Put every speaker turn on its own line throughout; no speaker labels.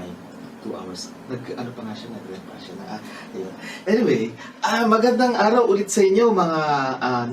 time. 2 hours. Ano pa nga siya, nag-rent pa siya na. Ayun. Anyway, magandang araw ulit sa inyo mga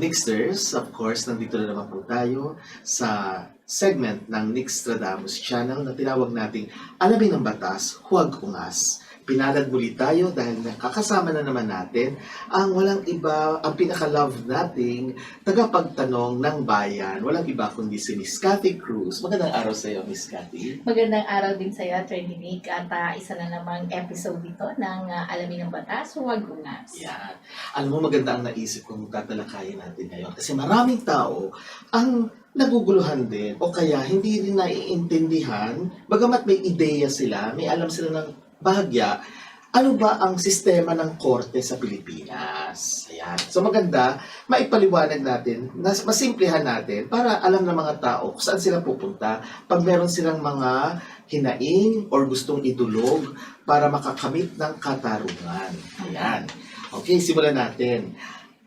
Nixters. Of course, nandito na naman po tayo sa segment ng Nixtradamus channel na tinawag nating Alamin ng Batas, Huwag Ungas. Pinalad muli tayo dahil nakakasama na naman natin ang walang iba, ang pinaka-love nating tagapagtanong ng bayan. Walang iba kundi si Miss Cathy Cruz. Magandang araw sa iyo, Miss Cathy.
Magandang araw din sa iyo, Attorney Nick. At isa na namang episode dito ng Alamin ng Batas, Huwag Ungas.
Yan. Alam mo, maganda ang naisip kong tatalakayin natin ngayon. Kasi maraming tao ang naguguluhan din o kaya hindi rin naiintindihan, bagamat may ideya sila, may alam sila ng bahagya, ano ba ang sistema ng korte sa Pilipinas? Ayan. So maganda, maipaliwanag natin, masimplehan natin para alam ng mga tao kung saan sila pupunta pag meron silang mga hinaing or gustong idulog para makakamit ng katarungan. Ayan. Okay, simulan natin.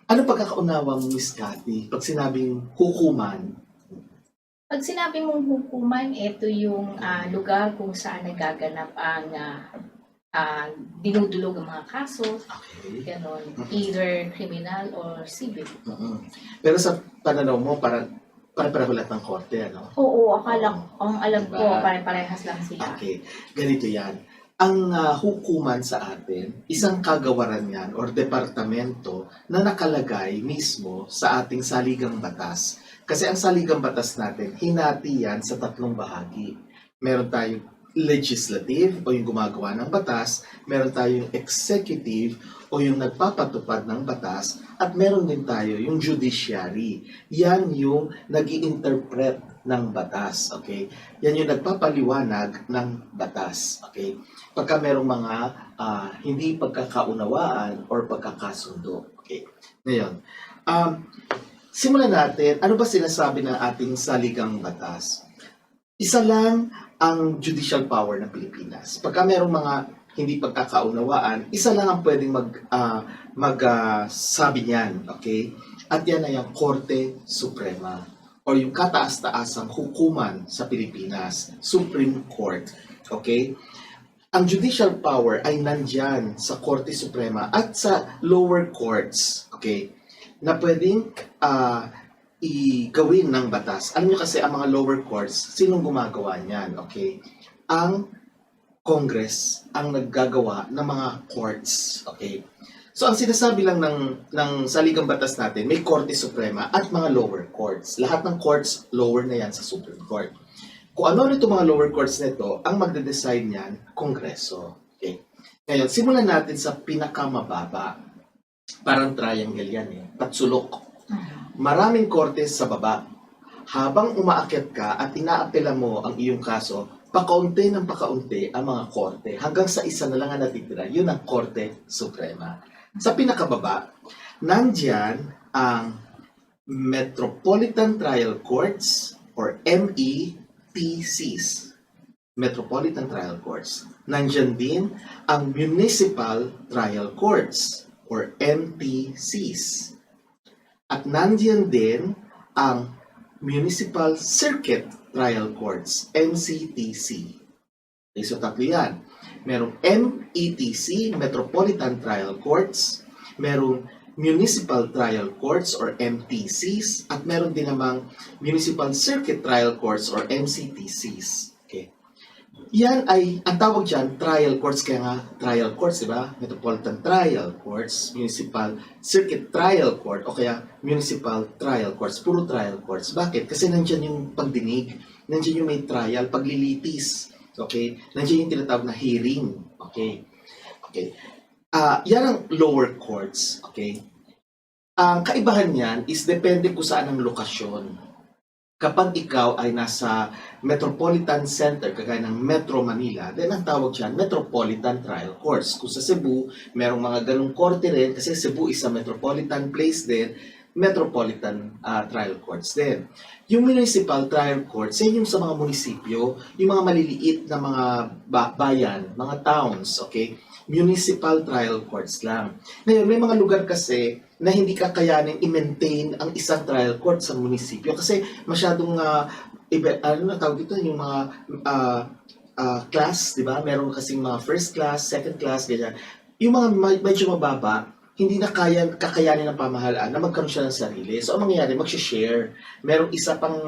Ano pagkakaunawa mo, Miss Cathy, pag sinabing hukuman?
Pag sinabi mong hukuman, ito yung lugar kung saan nagaganap ang dinudulog ang mga kaso,
Okay.
ganon, either criminal or civil.
Pero sa pananaw mo, pare-pareho lahat ng korte, ano?
Oo, ang alam ko,
Diba?
pare-parehas lang sila.
Okay, ganito yan. Ang hukuman sa atin, isang kagawaran yan or departamento na nakalagay mismo sa ating saligang batas. Kasi ang saligang batas natin, hinati yan sa 3 bahagi. Meron tayong legislative o yung gumagawa ng batas, meron tayong executive o yung nagpapatupad ng batas, at meron din tayo yung judiciary. Yan yung nag-i-interpret ng batas, okay? Yan yung nagpapaliwanag ng batas, okay? Pagka merong mga hindi pagkakaunawaan or pagkakasundo, okay? Ngayon, simulan natin, ano ba sinasabi ng ating saligang batas? Isa lang ang judicial power ng Pilipinas. Pagka merong mga hindi pagkakaunawaan, isa lang ang pwedeng magsabi niyan, okay? At yan ay ang Korte Suprema o yung kataas-taasang hukuman sa Pilipinas, Supreme Court, okay? Ang judicial power ay nandyan sa Korte Suprema at sa lower courts, okay? Na pwedeng igawin ng batas. Alam niyo kasi ang mga lower courts, sinong gumagawa niyan? Okay? Ang Congress ang naggagawa ng mga courts. Okay? So ang sinasabi lang ng saligang batas natin, may Korte Suprema at mga lower courts. Lahat ng courts, lower na yan sa Supreme Court. Kung ano itong mga lower courts nito, ang magde-decide niyan, Kongreso. Okay? Ngayon, simulan natin sa pinakamababa. Parang triangle yan eh. Patsulok. Maraming korte sa baba. Habang umaakyat ka at inaapela mo ang iyong kaso, pakaunti ng pakaunti ang mga korte. Hanggang sa isa na lang ang natitira, yun ang Korte Suprema. Sa pinakababa, nandyan ang Metropolitan Trial Courts or METCs. Metropolitan Trial Courts. Nandyan din ang Municipal Trial Courts or MTCs. At nandiyan din ang Municipal Circuit Trial Courts, MCTC. Okay, so tatlo yan. Merong METC, Metropolitan Trial Courts, merong Municipal Trial Courts or MTCs, at meron din namang Municipal Circuit Trial Courts or MCTCs. Okay. Yan ay, ang tawag dyan, trial courts, kaya nga trial courts, di ba? Metropolitan Trial Courts, Municipal Circuit Trial Court, o kaya Municipal Trial Courts, puro trial courts. Bakit? Kasi nandyan yung pagdinig, nandyan yung may trial, paglilitis, okay? Nandyan yung tinatawag na hearing, okay? Okay. Yan ang lower courts, okay? Ang kaibahan niyan is depende kung saan ang lokasyon. Kapag ikaw ay nasa Metropolitan Center, kagaya ng Metro Manila, then ang tawag dyan, Metropolitan Trial Courts. Kung sa Cebu, merong mga ganong korte rin, kasi Cebu is a metropolitan place din, Metropolitan Trial Courts din. Yung Municipal Trial Courts, yan yung sa mga munisipyo, yung mga maliliit na mga bayan, mga towns, okay? Municipal Trial Courts lang. Ngayon, may mga lugar kasi na hindi kakayanin i-maintain ang isang trial court sa munisipyo kasi masyadong ano na tawag dito, yung mga class, di ba? Meron kasing mga first class, second class, ganyan. Yung mga medyo mababa, hindi na kakayanin ng pamahalaan na magkaroon siya ng sarili. So, ang mangyayari, mag-share. Merong isa pang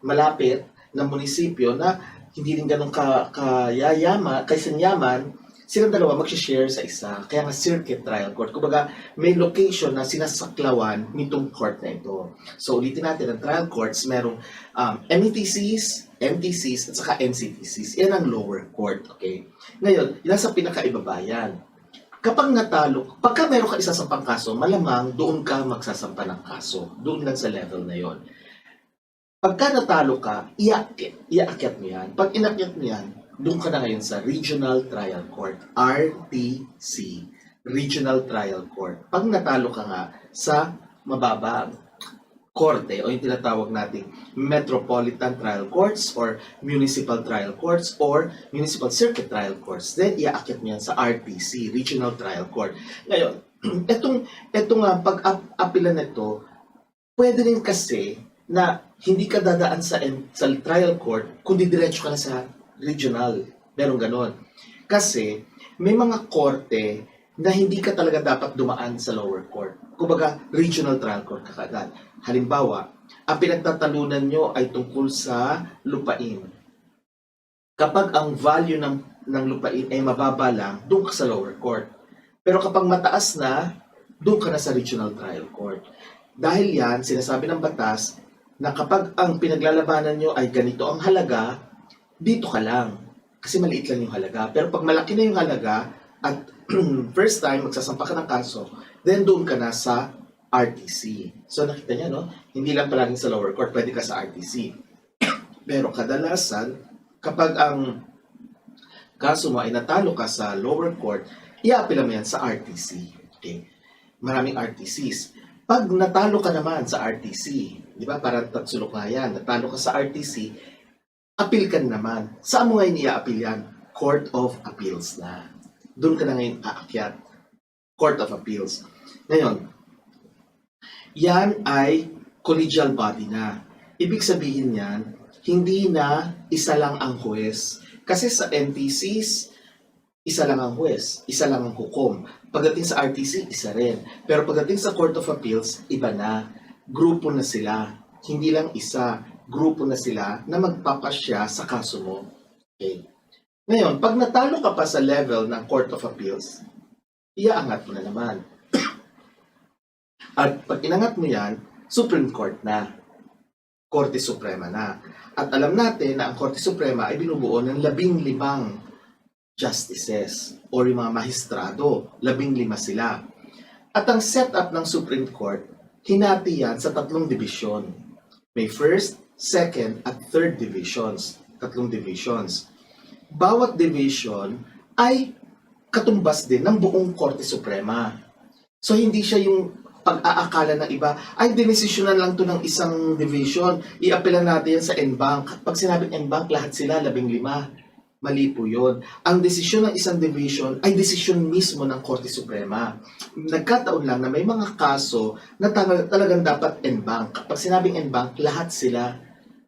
malapit na munisipyo na hindi rin ganun kaysanyaman, silang dalawa mag-share sa isa. Kaya nga circuit trial court. Kumbaga, may location na sinasaklawan nitong court na ito. So, ulitin natin, ang trial courts, merong METCs, MTCs, at saka NCTCs. Yan ang lower court, okay? Ngayon, yan sa pinakaibaba yan. Kapag natalo, pagka meron ka isasampang kaso, malamang doon ka magsasampa ng kaso. Doon lang sa level na yon. Pagka natalo ka, iakyat mo yan. Pag inakyat mo yan, doon ka na ngayon sa Regional Trial Court, RTC, Regional Trial Court. Pag natalo ka nga sa mababang korte o yung tinatawag nating Metropolitan Trial Courts or Municipal Trial Courts or Municipal Circuit Trial Courts, then iaakit mo yan sa RTC, Regional Trial Court. Ngayon, etong pag-apila nito, pwede rin kasi na hindi ka dadaan sa trial court, kundi diretso ka na sa regional. Meron ganon. Kasi may mga korte na hindi ka talaga dapat dumaan sa lower court. Kumbaga, regional trial court ka kaagad. Halimbawa, ang pinagtatalunan nyo ay tungkol sa lupain. Kapag ang value ng lupain ay mababa lang, doon ka sa lower court. Pero kapag mataas na, doon ka na sa regional trial court. Dahil yan, sinasabi ng batas, na kapag ang pinaglalabanan nyo ay ganito ang halaga, dito ka lang. Kasi maliit lang yung halaga. Pero pag malaki na yung halaga, at first time, magsasampa ka ng kaso, then doon ka na sa RTC. So nakita niya, no? Hindi lang palaging sa lower court, pwede ka sa RTC. Pero kadalasan, kapag ang kaso mo ay natalo ka sa lower court, i-apela mo yan sa RTC. Okay? Maraming RTCs. Pag natalo ka naman sa RTC, di ba, parang tatsulok nga yan, natalo ka sa RTC, appeal ka naman. Saan mo ngayon i-appeal yan? Court of Appeals na. Doon ka na ngayon aakyat. Court of Appeals. Ngayon, yan ay collegial body na. Ibig sabihin yan, hindi na isa lang ang huwes. Kasi sa NTCs, isa lang ang huwes, isa lang ang hukom. Pagdating sa RTC, isa rin. Pero pagdating sa Court of Appeals, iba na. Grupo na sila. Hindi lang isa. Grupo na sila na magpapasya sa kaso mo. Okay. Ngayon, pag natalo ka pa sa level ng Court of Appeals, iaangat mo na naman. At pag inangat mo yan, Supreme Court na. Korte Suprema na. At alam natin na ang Korte Suprema ay binubuo ng 15 justices or yung mga mahistrado. 15 sila. At ang setup ng Supreme Court, hinati yan sa 3 division. May first, second, at third divisions. 3 divisions. Bawat division ay katumbas din ng buong Korte Suprema. So hindi siya yung pag-aakala ng iba, ay dinesisyonan lang to ng isang division, i-apelan natin yan sa en-bank. Pag sinabing en-bank, lahat sila 15. Mali po yun. Ang desisyon ng isang division ay desisyon mismo ng Korte Suprema. Nagkataon lang na may mga kaso na talagang dapat en-bank. Pag sinabing en-bank, lahat sila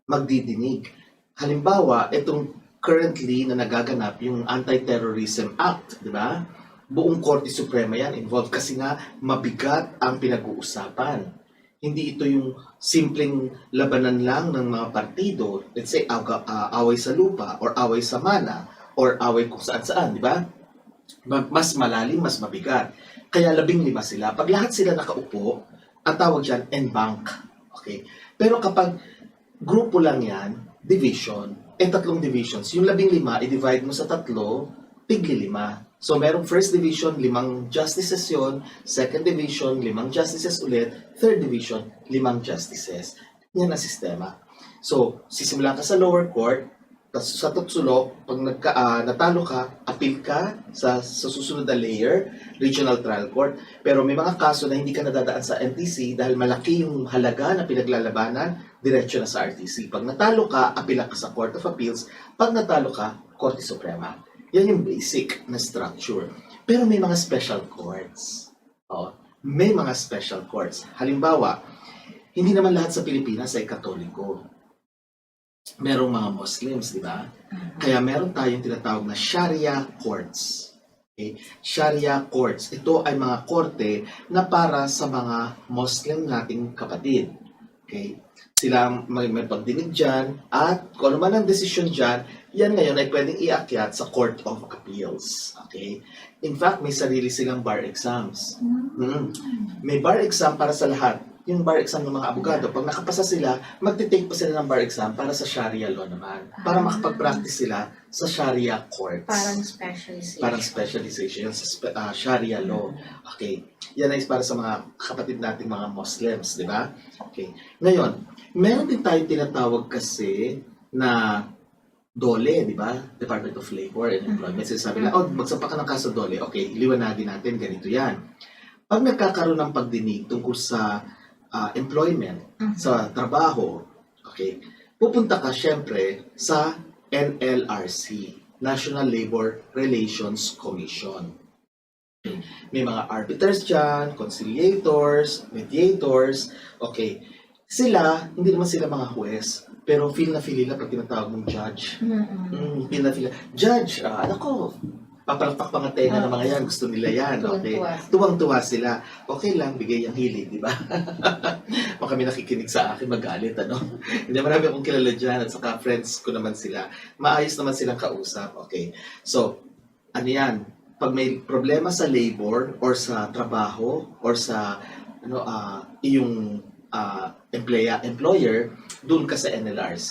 magdidinig. Halimbawa, itong currently na nagaganap yung Anti-Terrorism Act, di ba? Buong Korte Suprema yan involved kasi nga mabigat ang pinag-uusapan. Hindi ito yung simpleng labanan lang ng mga partido, let's say away sa lupa or away sa mana or away kung saan-saan, di ba? Mas malalim, mas mabigat. Kaya 15 sila. Pag lahat sila nakaupo, ang tawag dyan, en-bank. Okay? Pero kapag grupo lang yan, division, 3 divisions, yung 15, i-divide mo sa 3, tigli 5. So, merong first division, 5 justices yun. Second division, 5 justices ulit. Third division, 5 justices. Yan ang sistema. So, sisimula ka sa lower court, tapos sa tutsulok, pag natalo ka, appeal ka sa susunod na layer, regional trial court. Pero may mga kaso na hindi ka nadadaan sa NTC dahil malaki yung halaga na pinaglalabanan, diretso na sa RTC. Pag natalo ka, appeal ka sa Court of Appeals. Pag natalo ka, Korte Suprema. Yan yung basic na structure. Pero may mga special courts. May mga special courts. Halimbawa, hindi naman lahat sa Pilipinas ay Katoliko. merong mga Muslims, di ba? Kaya meron tayong tinatawag na Sharia courts. Okay? Sharia courts. Ito ay mga korte na para sa mga Muslim nating kapatid. Okay? Sila may pagdinig dyan at kung ano man ang desisyon dyan, yan ngayon ay pwedeng iakyat sa Court of Appeals. Okay? In fact, may sarili silang bar exams. May bar exam para sa lahat. Yung bar exam ng mga abogado, pag nakapasa sila, magte-take pa sila ng bar exam para sa Sharia law naman. Para makapag-practice sila sa Sharia courts. Parang specialization sa Sharia law. Okay. Yan ay para sa mga kapatid nating mga Muslims, di ba? Okay. Ngayon, meron din tayo tinatawag kasi na DOLE, di ba? Department of Labor and Employment. Sinasabi na, magsampa ka ng kaso DOLE. Okay, liwanagin natin, ganito yan. Pag nagkakaroon ng pagdinig tungkol sa employment, sa trabaho, okay, pupunta ka syempre sa NLRC, National Labor Relations Commission. Okay. May mga arbiters dyan, conciliators, mediators, okay. Sila, hindi naman sila mga huwes, pero feel na feel nila pag tinatawag ng judge. Feel na feel na, judge, nako, papalakpak pa nga tenga ng mga yan, gusto nila yan. Okay. Tuwang-tuwa sila. Okay lang, bigay ang hilig, di ba? Baka may nakikinig sa akin, magalit, ano? Hindi, marami akong kilala dyan, at saka friends ko naman sila. Maayos naman silang kausap, okay? So, ano yan? Pag may problema sa labor, or sa trabaho, or sa, iyong employer, doon ka sa NLRC.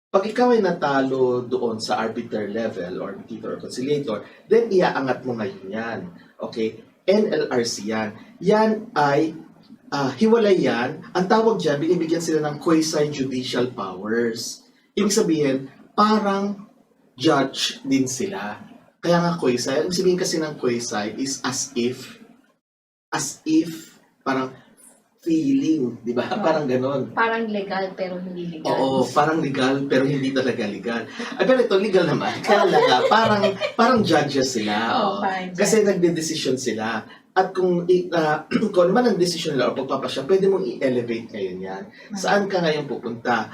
Pag ikaw ay natalo doon sa arbiter level or mediator or conciliator, then iaangat mo ngayon yan. Okay? NLRC yan. Yan ay hiwalay yan. Ang tawag dyan, binibigyan sila ng quasi-judicial powers. Ibig sabihin, parang judge din sila. Kaya nga quasi, ibig sabihin kasi ng quasi is as if, parang feeling, di ba? Parang ganon.
Parang legal pero hindi legal.
Oo, parang legal pero hindi talaga legal. Ay, pero ito, legal naman. Kaya lang, parang judges sila. Kasi nagde-decision sila. At kung ano man ang decision nila o pagpapasya, pwede mong i-elevate ngayon yan. Saan ka ngayon pupunta?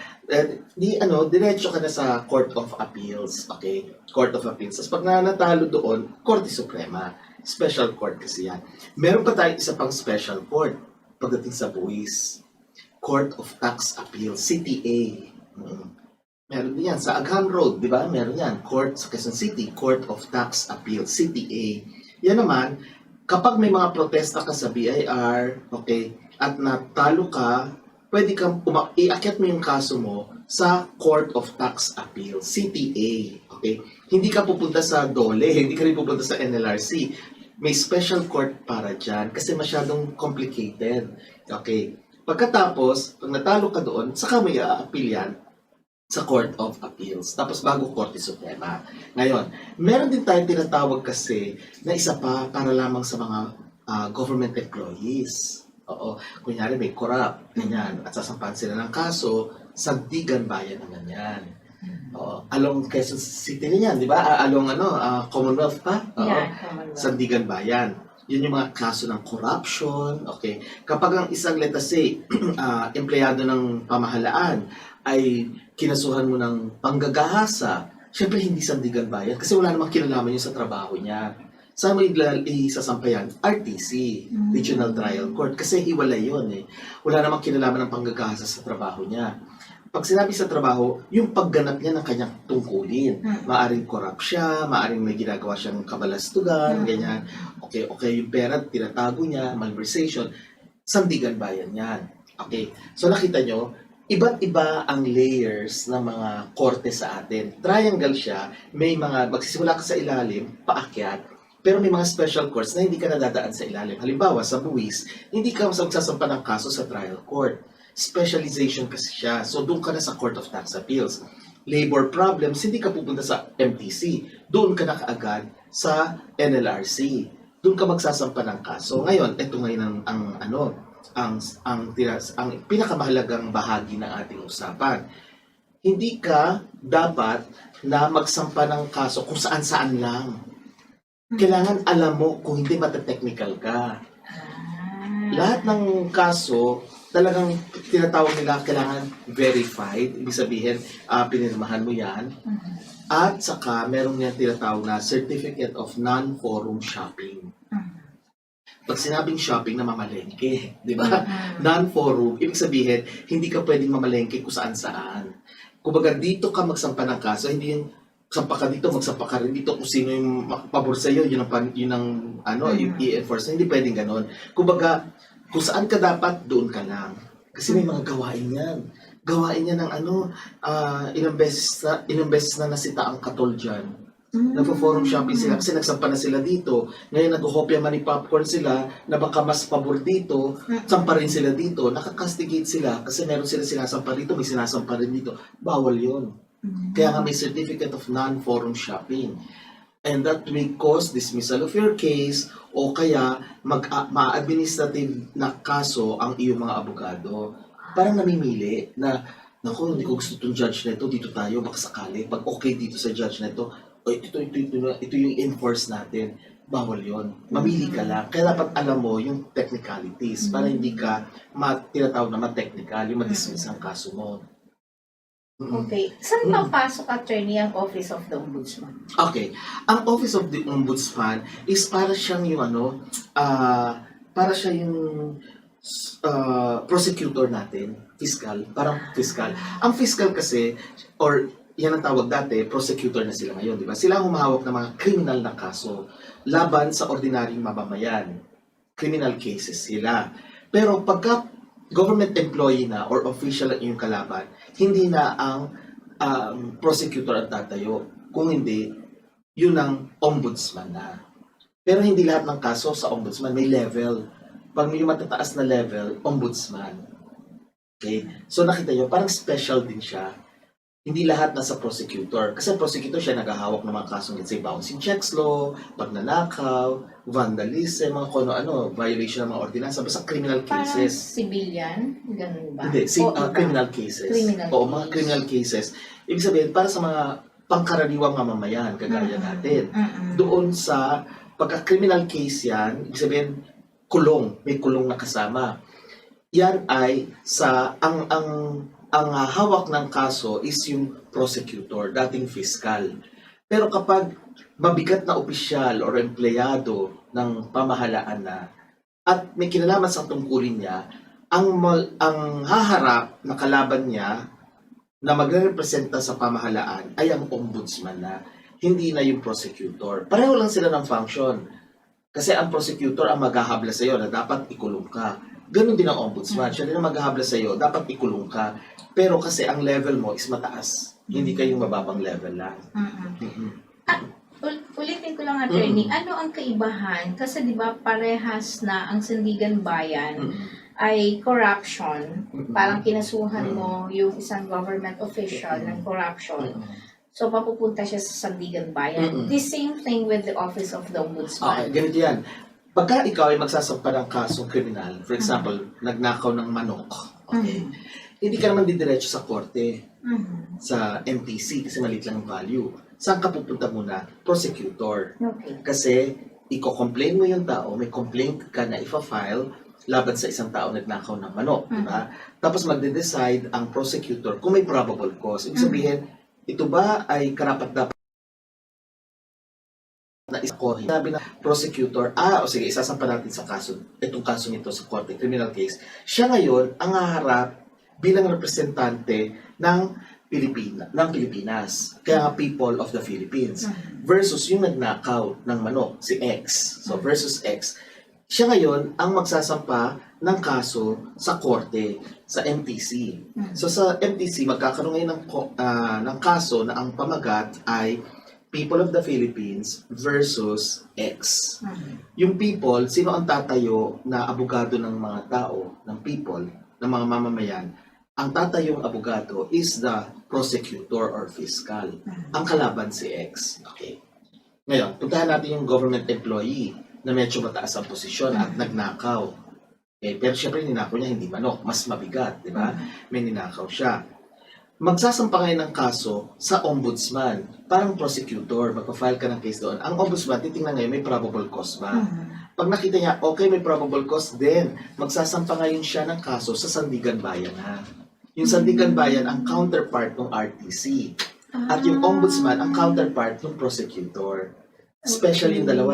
Diretso ka na sa Court of Appeals. Okay? Court of Appeals. Tapos pag nanatalo doon, Korte Suprema. Special court kasi yan. Meron pa tayong isa pang special court pagdating sa buwis. Court of Tax Appeal, CTA. Meron din yan. Sa Agham Road, di ba? Meron yan. Court sa Quezon City, Court of Tax Appeal, CTA. Yan naman, kapag may mga protesta ka sa BIR, okay, at natalo ka, pwede kang iakyat mo yung kaso mo sa Court of Tax Appeal, CTA. Okay? Hindi ka pupunta sa DOLE, hindi ka rin pupunta sa NLRC. May special court para dyan kasi masyadong complicated. Okay. Pagkatapos, pag natalo ka doon, saka may a-appeal yan sa Court of Appeals. Tapos bago Korte Suprema. Ngayon, meron din tayong tinatawag kasi na isa pa para lamang sa mga government employees. Oo. Kunyari may corrupt, ganyan, at sasampahan sila ng kaso, sandigan bayan naman yan. Along Quezon City na yan, di ba? Along Commonwealth pa?
Commonwealth.
Sandigan Bayan. Yun yung mga kaso ng corruption. Okay. Kapag ang isang, let us say, empleyado ng pamahalaan ay kinasuhan mo ng panggagahasa, syempre hindi Sandigan Bayan kasi wala namang kinalaman yun sa trabaho niya. Saan mo isasampayan? RTC, Regional Trial Court, kasi hiwalay yun eh. Wala namang kinalaman ng panggagahasa sa trabaho niya. Pag sinabi sa trabaho, yung pagganap niya ng kanyang tungkulin. Maaring corrupt siya, maaring may ginagawa siyang kabalastugan, ganyan. Okay, yung pera, tinatago niya, malversation. Sandigan Bayan yan. Okay, so nakita nyo, iba't iba ang layers ng mga korte sa atin. Triangle siya, may mga, magsisimula ka sa ilalim, paakyat, pero may mga special courts na hindi ka nadadaan sa ilalim. Halimbawa, sa buwis, hindi ka magsasampa ng kaso sa trial court. Specialization kasi siya. So, doon ka na sa Court of Tax Appeals. Labor problems, hindi ka pupunta sa MTC. Doon ka na kaagad sa NLRC. Doon ka magsasampa ng kaso. Ngayon, ito ngayon ang pinakamahalagang bahagi ng ating usapan. Hindi ka dapat na magsampa ng kaso kung saan-saan lang. Kailangan alam mo kung hindi mata-technical ka. Lahat ng kaso talagang tinatawag nila kailangan verified. Ibig sabihin, pinirmahan mo yan. At saka, meron niya tinatawag na Certificate of Non-Forum Shopping. Pag sinabing shopping na mamalengke, di ba? Non-forum, ibig sabihin, hindi ka pwedeng mamalengke kung saan-saan. Kumbaga, dito ka magsampa ng kaso, hindi yung sampa ka dito, magsampa ka rin dito, kung sino yung pabor sa'yo, yun ang i-enforce. Hindi pwedeng ganon. Kumbaga, kung saan ka dapat, doon ka lang. Kasi may mga gawain yan. Gawain yan ng ilang beses na nasita ang katol dyan. Nagpo-forum shopping sila kasi nagsampa na sila dito. Ngayon nag-hopya money popcorn sila na baka mas pabor dito, sampa rin sila dito. Nakakastigate sila kasi meron sila sinasampa dito, may sinasampa rin dito. Bawal yun. Kaya nga may Certificate of Non-Forum Shopping. And that may cause dismissal of your case o kaya ma-administrative na kaso ang iyong mga abogado. Parang namimili na, naku, hindi ko gusto itong judge na ito, dito tayo, baka sakali. Pag okay dito sa judge na ito, ito yung enforce natin. Bawal yon. Mamili ka lang. Kaya dapat alam mo yung technicalities para hindi ka tinatawag na ma-technical, yung ma-dismiss ang kaso mo.
Okay. Saan papasok, attorney, ang Office of the Ombudsman?
Okay. Ang Office of the Ombudsman is para siyang yung prosecutor natin, fiscal, parang fiscal. Ang fiscal kasi, or yan ang tawag dati, prosecutor na sila ngayon, di ba? Sila ang humahawak ng mga criminal na kaso laban sa ordinaryong mamamayan. Criminal cases sila. Pero pagka government employee na or official ang iyong kalaban, hindi na ang prosecutor ang tatayo. Kung hindi, yun ang ombudsman na. Pero hindi lahat ng kaso sa ombudsman may level. Pag may matataas na level, ombudsman. Okay? So nakita nyo, parang special din siya. Hindi lahat nasa prosecutor. Kasi prosecutor siya naghahawak ng mga kasong, let's say, bouncing checks law, pagnanakaw, vandalism, mga ano, violation ng mga ordinansa, basta criminal
Parang
cases.
civilian? Ganun ba?
Hindi,
Iba?
criminal cases.
Criminal
Mga criminal cases. Ibig sabihin, para sa mga pangkaraniwang mamamayan, kagaya natin. Doon sa pagka-criminal case yan, ibig sabihin, may kulong na kasama. Yan ay ang hawak ng kaso is yung prosecutor, dating fiscal. Pero kapag mabigat na opisyal or empleyado ng pamahalaan na at may kinalaman sa tungkulin niya, ang haharap na kalaban niya na magre-representa sa pamahalaan ay ang ombudsman na, hindi na yung prosecutor. Pareho lang sila ng function. Kasi ang prosecutor ang maghahabla sa iyo na dapat ikulong ka. Ganon din ang ombudsman. Siya din ang maghahabla sa iyo, dapat ikulong ka. Pero kasi ang level mo is mataas. Hindi kayong mababang level lang.
Ulitin ko lang, attorney, ano ang kaibahan? Kasi di ba parehas na ang Sandigan Bayan ay corruption. Parang kinasuhan mo yung isang government official ng corruption. So, papupunta siya sa Sandigan Bayan. The same thing with the Office of the
Okay,
Ombudsman.
ganito yan. Pagka ikaw ay magsasampa ng kasong kriminal, for example, nagnakaw ng manok, okay, hindi ka naman didiretso sa korte, sa MPC, kasi maliit lang ang value. Saan ka pupunta muna? Prosecutor.
Okay.
Kasi, i-complain mo yung tao, may complaint ka na ifa-file laban sa isang tao nagnakaw ng manok, di ba? Tapos magde-decide ang prosecutor kung may probable cause. Ibig sabihin, ito ba ay karapat-dapat na isakohin? Sabi na prosecutor, o sige, isasampa natin sa kaso, itong kaso nito sa korte, criminal case. Siya ngayon ang haharap bilang representante ng Pilipinas. Kaya nga people of the Philippines. Versus yung nagnakaw ng manok, si X. So versus X. Siya ngayon ang magsasampa ng kaso sa korte, sa MTC. So sa MTC, magkakaroon ngayon ng kaso na ang pamagat ay people of the Philippines versus X. Yung people, sino ang tatayo na abogado ng mga tao, ng people, ng mga mamamayan? Ang tatayong abogado is the prosecutor or fiscal. Ang kalaban si X. Okay. Ngayon, puntahan natin yung government employee na medyo mataas ang posisyon at nagnakaw. Pero syempre, ninakaw niya hindi manok. Mas mabigat, di ba? May ninakaw siya. Magsasampa ngayon ng kaso sa ombudsman. Parang prosecutor, magpa-file ka ng case doon. Ang ombudsman, titingnan ngayon, may probable cause ba? Pag nakita niya, okay, may probable cause, then magsasampa ngayon siya ng kaso sa Sandigan Bayan na. Yung Sandigan Bayan ang counterpart ng RTC. At yung ombudsman ang counterpart ng prosecutor. Especially yung dalawa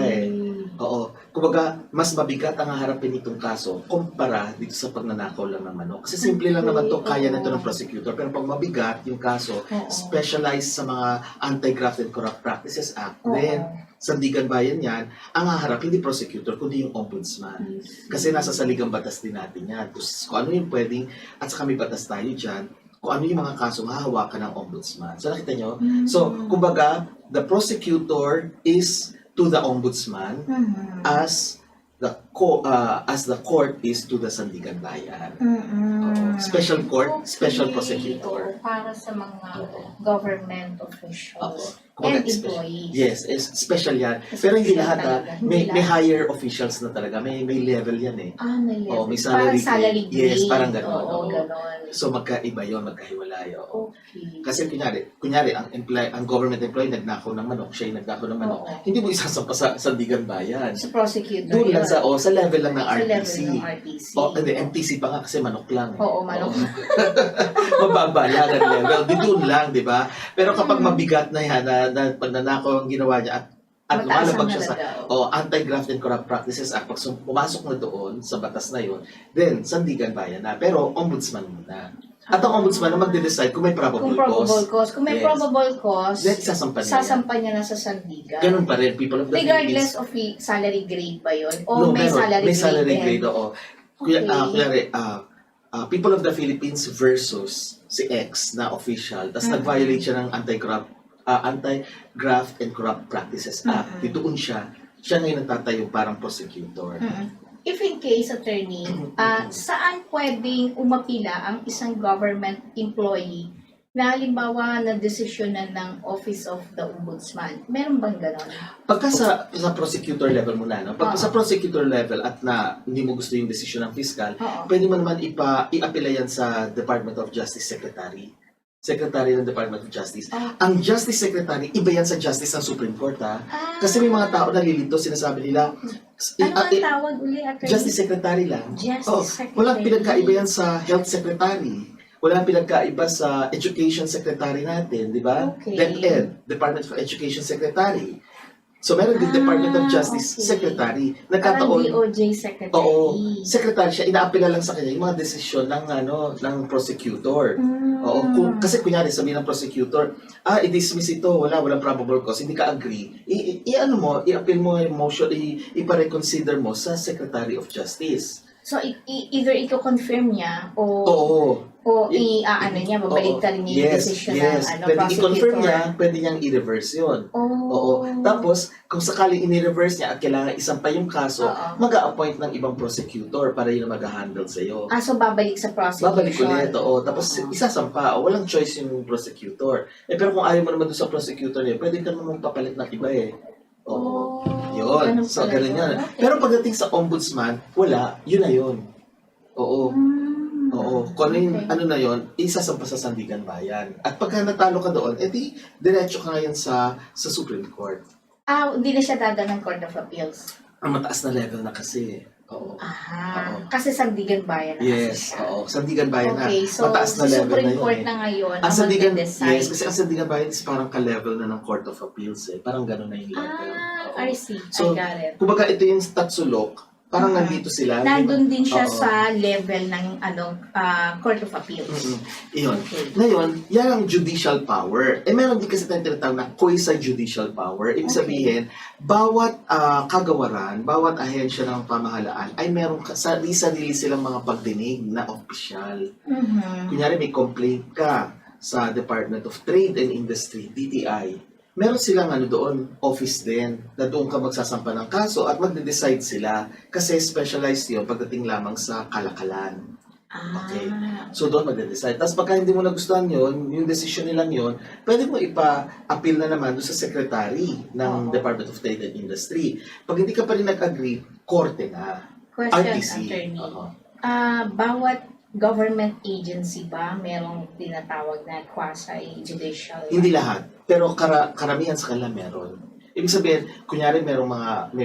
Oo. Kumbaga, mas mabigat ang haharapin itong kaso kumpara dito sa pagnanakaw lang ng manok. Kasi simple lang naman to, kaya na to ng prosecutor. Pero pag mabigat yung kaso, specialized sa mga Anti-Graft and Corrupt Practices Act, then Sandigan Bayan yan, ang haharap hindi prosecutor, kundi yung ombudsman. Kasi nasa saligang batas din natin yan. Kung ano yung pwedeng, at saka may batas tayo dyan, kung ano yung mga kasong hahawakan ng ombudsman. So nakita nyo? So, kumbaga, the prosecutor is to the ombudsman as the court is to the Sandigan Bayan. Special court, special prosecutor.
Para sa mga government officials
Kumbaga,
and employees.
Yes, special yan. Pero hindi lahat may higher officials na talaga. May level yan
May level.
May
Parang
salary
salary grade.
Yes, parang gano'n.
Oo, gano'n.
So magkaiba yun, magkahiwalay.
Okay.
Kasi kunyari ang government employee nagnakaw ng manok, siya yung nagnakaw ng manok. Hindi mo isasampa sa Sandigan Bayan.
Sa prosecutor
Doon lang
yun.
sa level lang ng
Sa
RTC.
level ng RTC.
Hindi, MTC pa nga kasi manok lang.
Oo, manok.
Mababa lang ang level. Doon lang, di ba? Pero kapag mabigat na yan, na pagnanakaw ang ginawa niya at lumalabag siya sa Anti-Graft and Corrupt Practices Act, pag pumasok na doon sa batas na yun, then Sandigan Bayan na. Pero ombudsman muna. At ang ombudsman na magde-decide kung may probable cause.
Kung may probable cause,
then sasampa
niya na sa Sandigan.
Ganun pa rin, people of the
Regardless
Philippines.
of salary grade ba yun? O
No,
may
meron.
salary
May
grade?
oo.
Okay.
Kunyari, people of the Philippines versus si X na official, tapos nag-violate siya ng Anti-Graft and Corrupt Practices Act. Doon siya ngayon nagtatayong parang prosecutor.
If in case, attorney, saan pwedeng umapila ang isang government employee na halimbawa na desisyonan ng Office of the Ombudsman? Meron bang ganon?
Pagka sa prosecutor level mo na, no? Pagka sa prosecutor level at na hindi mo gusto yung desisyon ng fiscal, pwede mo naman i-apela yan sa Department of Justice Secretary. Secretary ng Department of Justice. Ang Justice Secretary, iba yan sa Justice ng Supreme Court, Kasi may mga tao na lilito, sinasabi nila,
ano ang tawag uli, attorney?
Justice Secretary lang.
Justice Secretary.
Walang pinagkaiba yan sa Health Secretary. Walang pinagkaiba sa Education Secretary natin, di ba?
Okay.
DepEd, Department of Education Secretary. So meron din Department of Justice Secretary.
Parang DOJ Secretary.
Oo, secretary siya, inaapela lang sa kanya yung mga desisyon ng prosecutor. Kasi kunyari sabihin ng prosecutor, i-dismiss ito, walang probable cause, hindi ka agree. I-appeal mo yung motion, ipa-reconsider mo sa Secretary of Justice.
So either i-confirm niya
Oo.
o niya, mabalik ka rin niya yung decision ng
Pwede
prosecutor.
i-confirm niya, pwede niyang i-reverse yun. Oo. Tapos, kung sakaling i-reverse niya at kailangan isampa yung kaso, mag-a-appoint ng ibang prosecutor para yun ang mag-handle sa'yo.
So babalik sa prosecution.
Babalik ulit, Tapos isasampa, walang choice yung prosecutor. Pero kung ayaw mo naman doon sa prosecutor niya, pwede ka naman papalit ng iba Yun. So, ganun yan.
Okay.
Pero pagdating sa ombudsman, wala. Yun na yun. Oo. Kung ano na yun, isasampa sa Sandigan Bayan. At pagka natalo ka doon, edi diretso ka ngayon sa Supreme Court.
Hindi na siya dadaan ng Court of Appeals.
Ang mataas na level na kasi.
Kasi Sandigan Bayan na kasi siya.
Sandigan Bayan na.
Okay, so
mataas na
sa
level
Supreme
na yun.
Court na ngayon
Ang Sandigan,
mag-decide.
kasi ang Sandigan Bayan is parang ka-level na ng Court of Appeals Parang gano'n na yung level.
I see.
So,
I got it.
Kumbaga ito yung Tatsulok, parang nandito sila.
Nandun din siya sa level ng Court of Appeals.
Iyon.
Okay.
Ngayon, yan ang judicial power. Meron din kasi tayong tinatawag na quasi-judicial power. Ibig sabihin, bawat kagawaran, bawat ahensya ng pamahalaan ay meron sarili silang mga pagdinig na opisyal. Kunyari, may complaint ka sa Department of Trade and Industry, DTI. Meron silang doon, office din, na doon ka magsasampa ng kaso at magde-decide sila kasi specialized yun pagdating lamang sa kalakalan. Okay. So doon magde-decide. Tapos pagka hindi mo nagustuhan yun, yung decision nilang yun, pwede mo ipa-appeal na naman doon sa secretary ng Department of Trade and Industry. Pag hindi ka pa rin nag-agree, korte na.
Question,
RTC.
attorney. Bawat government agency ba merong tinatawag na quasi-judicial?
Hindi lahat. Pero karamihan sa kanila meron. Ibig sabihin, kunyari may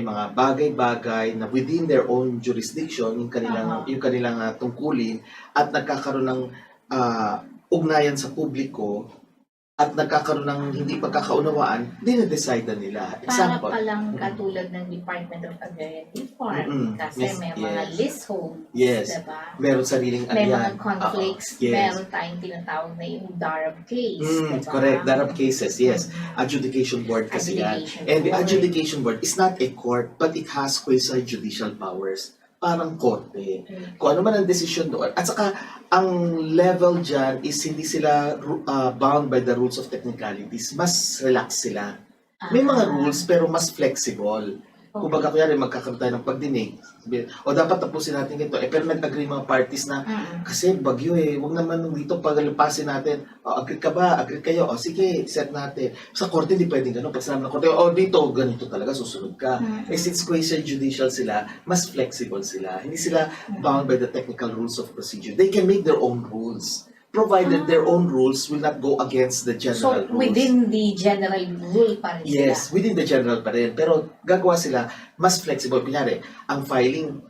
mga bagay-bagay na within their own jurisdiction, yung kanilang tungkulin, at nagkakaroon ng ugnayan sa publiko, at nagkakaroon ng hindi pagkakaunawaan, dinedecide na nila.
Para
Example.
palang katulad ng Department of Agrarian Reform. Kasi
Yes,
may mga
yes.
leaseholds,
Yes.
diba?
Meron sariling
May
yan.
mga conflicts,
Yes.
meron tayong tinatawag na yung Darab case, diba?
Correct. Darab cases, yes. Adjudication board kasi yan.
Adjudication
And the
board.
adjudication board is not a court, but it has quasi-judicial powers. Parang korte. Kung ano man ang desisyon doon. At saka, ang level dyan is hindi sila bound by the rules of technicalities. Mas relax sila. May mga rules, pero mas flexible. Kung baga, kunyari, magkakaroon tayo ng pagdinig. O dapat tapusin natin ito. Pero nag-agree mga parties na, kasi bagyo huwag naman dito paglapasin natin. Agree ka ba? Agree kayo? Sige, set natin. Sa korte, hindi pwedeng gano'n. Pag sinabi ng korte, dito, ganito talaga, susunod ka. Since quasi-judicial sila, mas flexible sila. Hindi sila bound by the technical rules of procedure. They can make their own rules, provided their own rules will not go against the general
So,
rules.
within the general rule pa rin sila.
Yes, within the general pa rin. Pero gagawa sila mas flexible. Kunyari, ang filing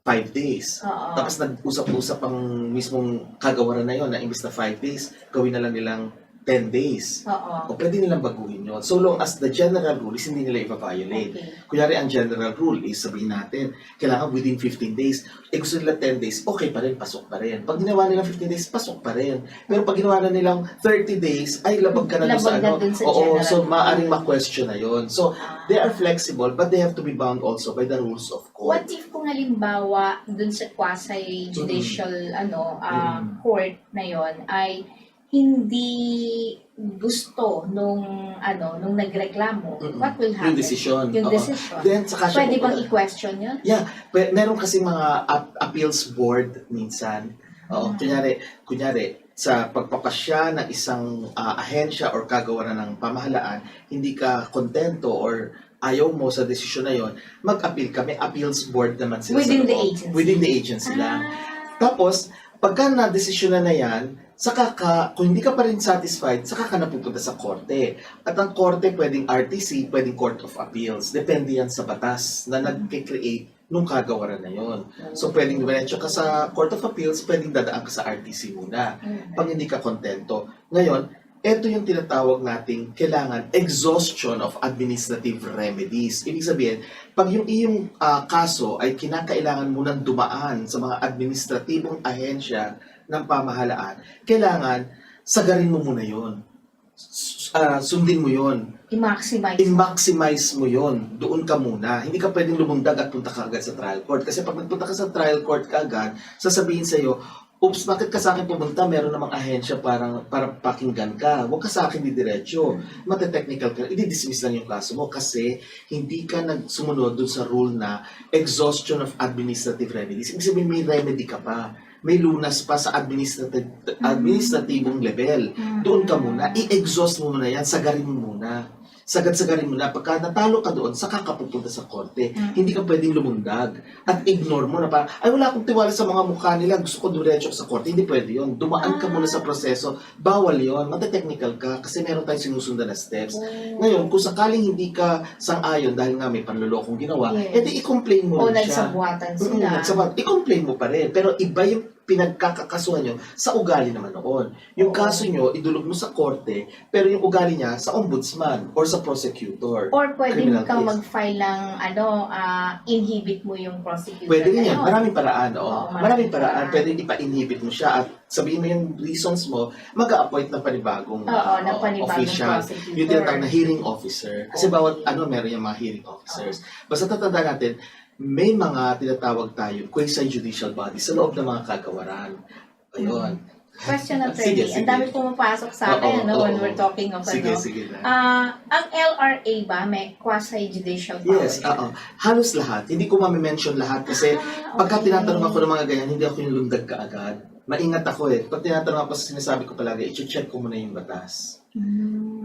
5 days.
Oo.
Tapos nag-usap-usap ang mismong kagawaran na yon na imbis na 5 days, gawin na lang nilang 10 days.
Oo.
O pwede nilang baguhin yun. So long as the general rule is hindi nila i-violate.
Okay.
Kunyari, ang general rule is sabihin natin, kailangan within 15 days. Gusto nila 10 days, okay pa rin, pasok pa rin. Pag ginawa nilang 15 days, pasok pa rin. Pero pag ginawa na nilang 30 days, ay labag ka na doon sa
Labag na
ano.
dun sa
Oo,
general
so
rule.
maaaring ma-question na yon. So, they are flexible, but they have to be bound also by the rules of
What
court.
if kung halimbawa dun sa quasi-judicial court na yon ay hindi gusto nung nagreklamo? What will happen?
Yung decision.
Yung
Oo.
decision.
Then, saka siya
Pwede bang
pupunta-
i-question yun?
Meron kasi mga appeals board minsan. Oo, kunyari, sa pagpapasya ng isang ahensya or kagawaran ng pamahalaan, hindi ka kontento or ayaw mo sa desisyon na yon, mag-appeal ka. May appeals board naman sila
Within
sa
the
loob.
agency.
Within the agency lang. Tapos, pagka na-desisyon na yan, kung hindi ka pa rin satisfied, saka ka napupunta sa korte. At ang korte pwedeng RTC, pwedeng Court of Appeals. Depende yan sa batas na nag-create nung kagawaran na yon. So pwedeng diretso ka sa Court of Appeals, pwedeng dadaan ka sa RTC muna. Pag hindi ka kontento. Ngayon, ito yung tinatawag nating kailangan exhaustion of administrative remedies. Ibig sabihin, pag yung iyong kaso ay kinakailangan mo nang dumaan sa mga administratibong ahensya ng pamahalaan, kailangan sagarin mo muna yon. Sundin mo yon. I-maximize mo yon. Doon ka muna. Hindi ka pwedeng lumundag at punta ka agad sa trial court. Kasi pag nagpunta ka sa trial court ka agad, sasabihin sa'yo, oops, bakit ka sa akin pumunta? Meron namang ahensya para pakinggan ka. Huwag ka sa akin didiretso. Mate-technical ka. I-dismiss lang yung kaso mo kasi hindi ka sumunod dun sa rule na exhaustion of administrative remedies. Ibig sabihin, may remedy ka pa. May lunas pa sa administratibong level. Doon ka muna. I-exhaust mo muna yan. Sagarin mo muna. Sagad-sagarin mo na. Pagka natalo ka doon, saka ka pupunta sa korte. Hindi ka pwedeng lumundag. At ignore mo na parang, ay wala akong tiwala sa mga mukha nila. Gusto ko diretso sa korte. Hindi pwede yun. Dumaan ka muna sa proseso. Bawal yun. Mate-technical ka kasi meron tayong sinusundan na steps. Ngayon, kung sakaling hindi ka sang-ayon dahil nga may panlulokong ginawa, edi i-complain mo
O
rin siya.
nagsabuatan sila.
I-complain mo pa rin. Pero iba yung pinagkakakasuhan nyo sa ugali naman noon. Yung kaso nyo, idulog mo sa korte, pero yung ugali niya sa ombudsman or sa prosecutor.
Or pwede
Criminal
kang
case.
mag-file ng inhibit mo yung prosecutor.
Pwede rin yan.
na yun.
Maraming paraan.
Oo,
Maraming paraan. Pwede ipa-inhibit mo siya at sabihin mo yung reasons mo, mag-a-appoint ng panibagong
ng panibagong
official.
prosecutor.
Yung tinatawag na hearing officer. Kasi bawat meron yung mga hearing officers. Basta tatanda natin, may mga tinatawag tayo quasi-judicial bodies sa loob ng mga kagawaran. Ayun.
Question na
Sige,
30.
sige.
Ang dami pumapasok sa akin when we're talking of
Sige na.
ang LRA ba may quasi-judicial power?
Yes, halos lahat. Hindi ko ma-mention lahat kasi pagka tinatanong ako ng mga ganyan, hindi ako yung lundag kaagad. Maingat ako eh. Pag tinatanong ako sa sinasabi ko palagi, i-check ko muna yung batas.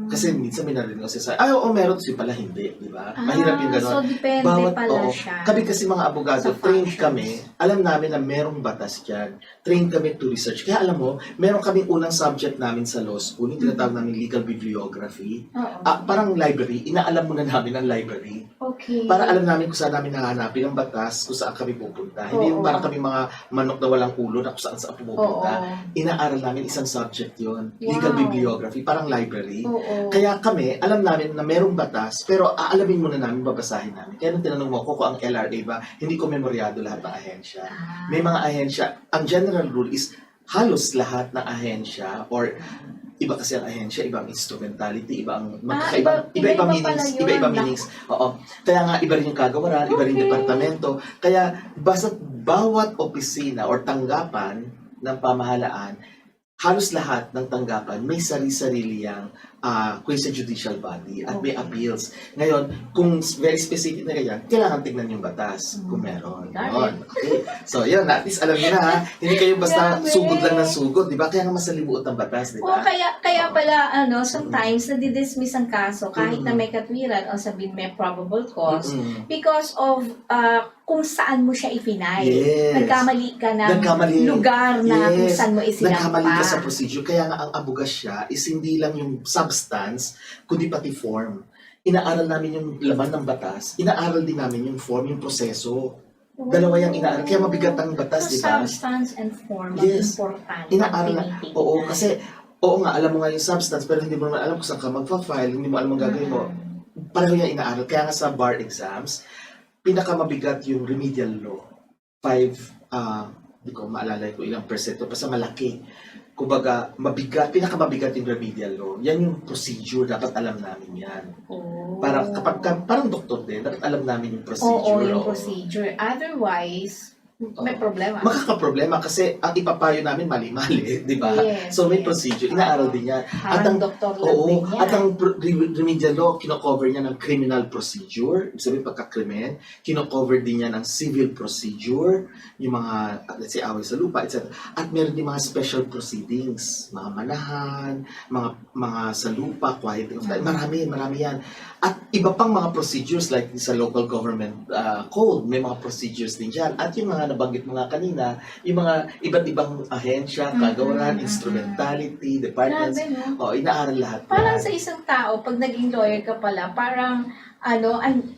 Kasi minsan may narinig kasi sa, oo, meron si pala hindi, di ba? Mahirap yung gano'n.
So, depende pala
Oo.
siya.
Kami kasi mga abogado,
Sa
trained
functions.
kami, alam namin na merong batas dyan. Trained kami to research. Kaya alam mo, meron kaming unang subject namin sa law school, yung tinatawag namin legal bibliography.
Oo.
Parang library, inaalam muna namin ang library.
Okay.
Para alam namin kung saan namin hahanapin ang batas, kung saan kami pupunta. Hindi yung
Oo.
parang kami mga manok na walang ulo na kung saan
Oo.
pupunta. Inaaral namin isang subject yon, legal
Wow.
bibliography, parang library.
Oo.
Kaya kami, alam namin na merong batas, pero aalamin muna namin, babasahin namin. Kaya nung tinanong mo ko kung ang LRA ba, hindi ko memoryado lahat ng ahensya. May mga ahensya, ang general rule is halos lahat ng ahensya or iba kasi ang ahensya, ibang instrumentality, ibang iba-ibang meanings, iba-ibang meanings. Oo. Kaya nga iba rin yung kagawaran, iba rin yung departamento. Kaya basta bawat opisina or tanggapan ng pamahalaan, halos lahat ng tanggapan may sarili-sarili yang quasi judicial body at may appeals. Ngayon, kung very specific na ganyan, kailangan tignan yung batas kung meron. Yun. Okay. So, yun. At least alam niyo na ha. Hindi kayo basta
Grabe.
sugod lang ng sugod, di ba? Kaya nga masalimuot ang batas, di
O
ba?
kaya pala sometimes nadidismiss ang kaso kahit na may katwiran o sabihin may probable cause
Mm-mm.
because of kung saan mo siya ipinay.
Yes.
Nagkamali ka ng
Nagkamali.
lugar na kung
Yes.
saan mo isinampa.
Nagkamali ka sa procedure. Kaya nga ang abogasya is hindi lang yung substance, kundi pati form. Inaaral namin yung laman ng batas, inaaral din namin yung form, yung proseso. Dalawa yung inaaral. Kaya mabigat ang batas,
So,
di ba?
substance and form
Yes.
ang importante.
Inaaral na.
Tinitingnan.
Oo, kasi, oo nga, alam mo nga yung substance, pero hindi mo naman alam kung saan ka magpa-file, hindi mo alam ang gagawin mo. Pareho yung inaaral. Kaya nga sa bar exams, pinakamabigat yung remedial law. 5, hindi ko maalala ko ilang percento, basta malaki. Kumbaga, mabigat, pinakamabigat yung remedial law. Yan yung procedure, dapat alam namin yan.
Oh.
Para parang doktor din, dapat alam namin yung procedure.
Oo, yung
oo.
procedure. Otherwise, may problema.
Makakaproblema kasi ang ipapayo namin mali-mali, di ba?
Yes,
So may
yes.
procedure, inaaral din yan.
Parang doktor lang
Oo,
din yan.
at ang remedial law, kino-cover niya ng criminal procedure, ibig sabihin pagka-krimen, kino-cover din niya ng civil procedure, yung mga, let's say, away sa lupa, etc. At meron din mga special proceedings, mga manahan, mga sa lupa, quiet, marami yan. At iba pang mga procedures like sa local government code, may mga procedures din dyan. At yung mga nabanggit mo nga kanina, yung mga iba't ibang ahensya, kagawaran, instrumentality, departments,
Grabe, no?
inaaral lahat
Parang
yan.
sa isang tao, pag naging lawyer ka pala, parang,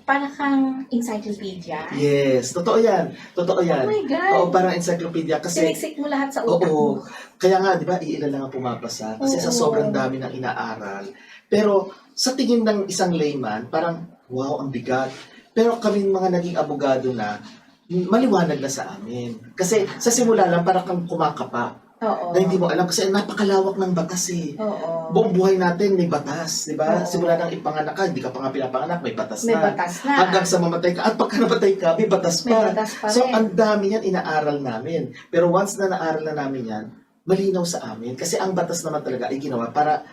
parang kang encyclopedia.
Yes, totoo yan. Totoo
Oh
yan.
my God!
Oo, parang encyclopedia. Kasi,
Siniksik mo lahat sa utak
oo,
mo.
kaya nga, di ba, iilan lang ang pumapasa. Kasi sa
Oo.
sobrang dami ng inaaral. Pero, sa tingin ng isang layman, parang, wow, ang bigat. Pero kaming mga naging abogado na, maliwanag na sa amin. Kasi sa simula lang, parang kang kumakapa.
Oo.
Na hindi mo alam kasi napakalawak ng batas eh.
Oo.
Buong buhay natin may batas, di ba?
Oo.
Simula nang ipanganak ka, hindi ka pa nga pinapanganak, may batas
May
na.
batas na.
Hanggang sa mamatay ka, at pagka namatay ka, may batas
May
pa.
batas pa
So,
rin.
ang dami yan, inaaral namin. Pero once na naaral na namin yan, malinaw sa amin. Kasi ang batas naman talaga ay ginawa para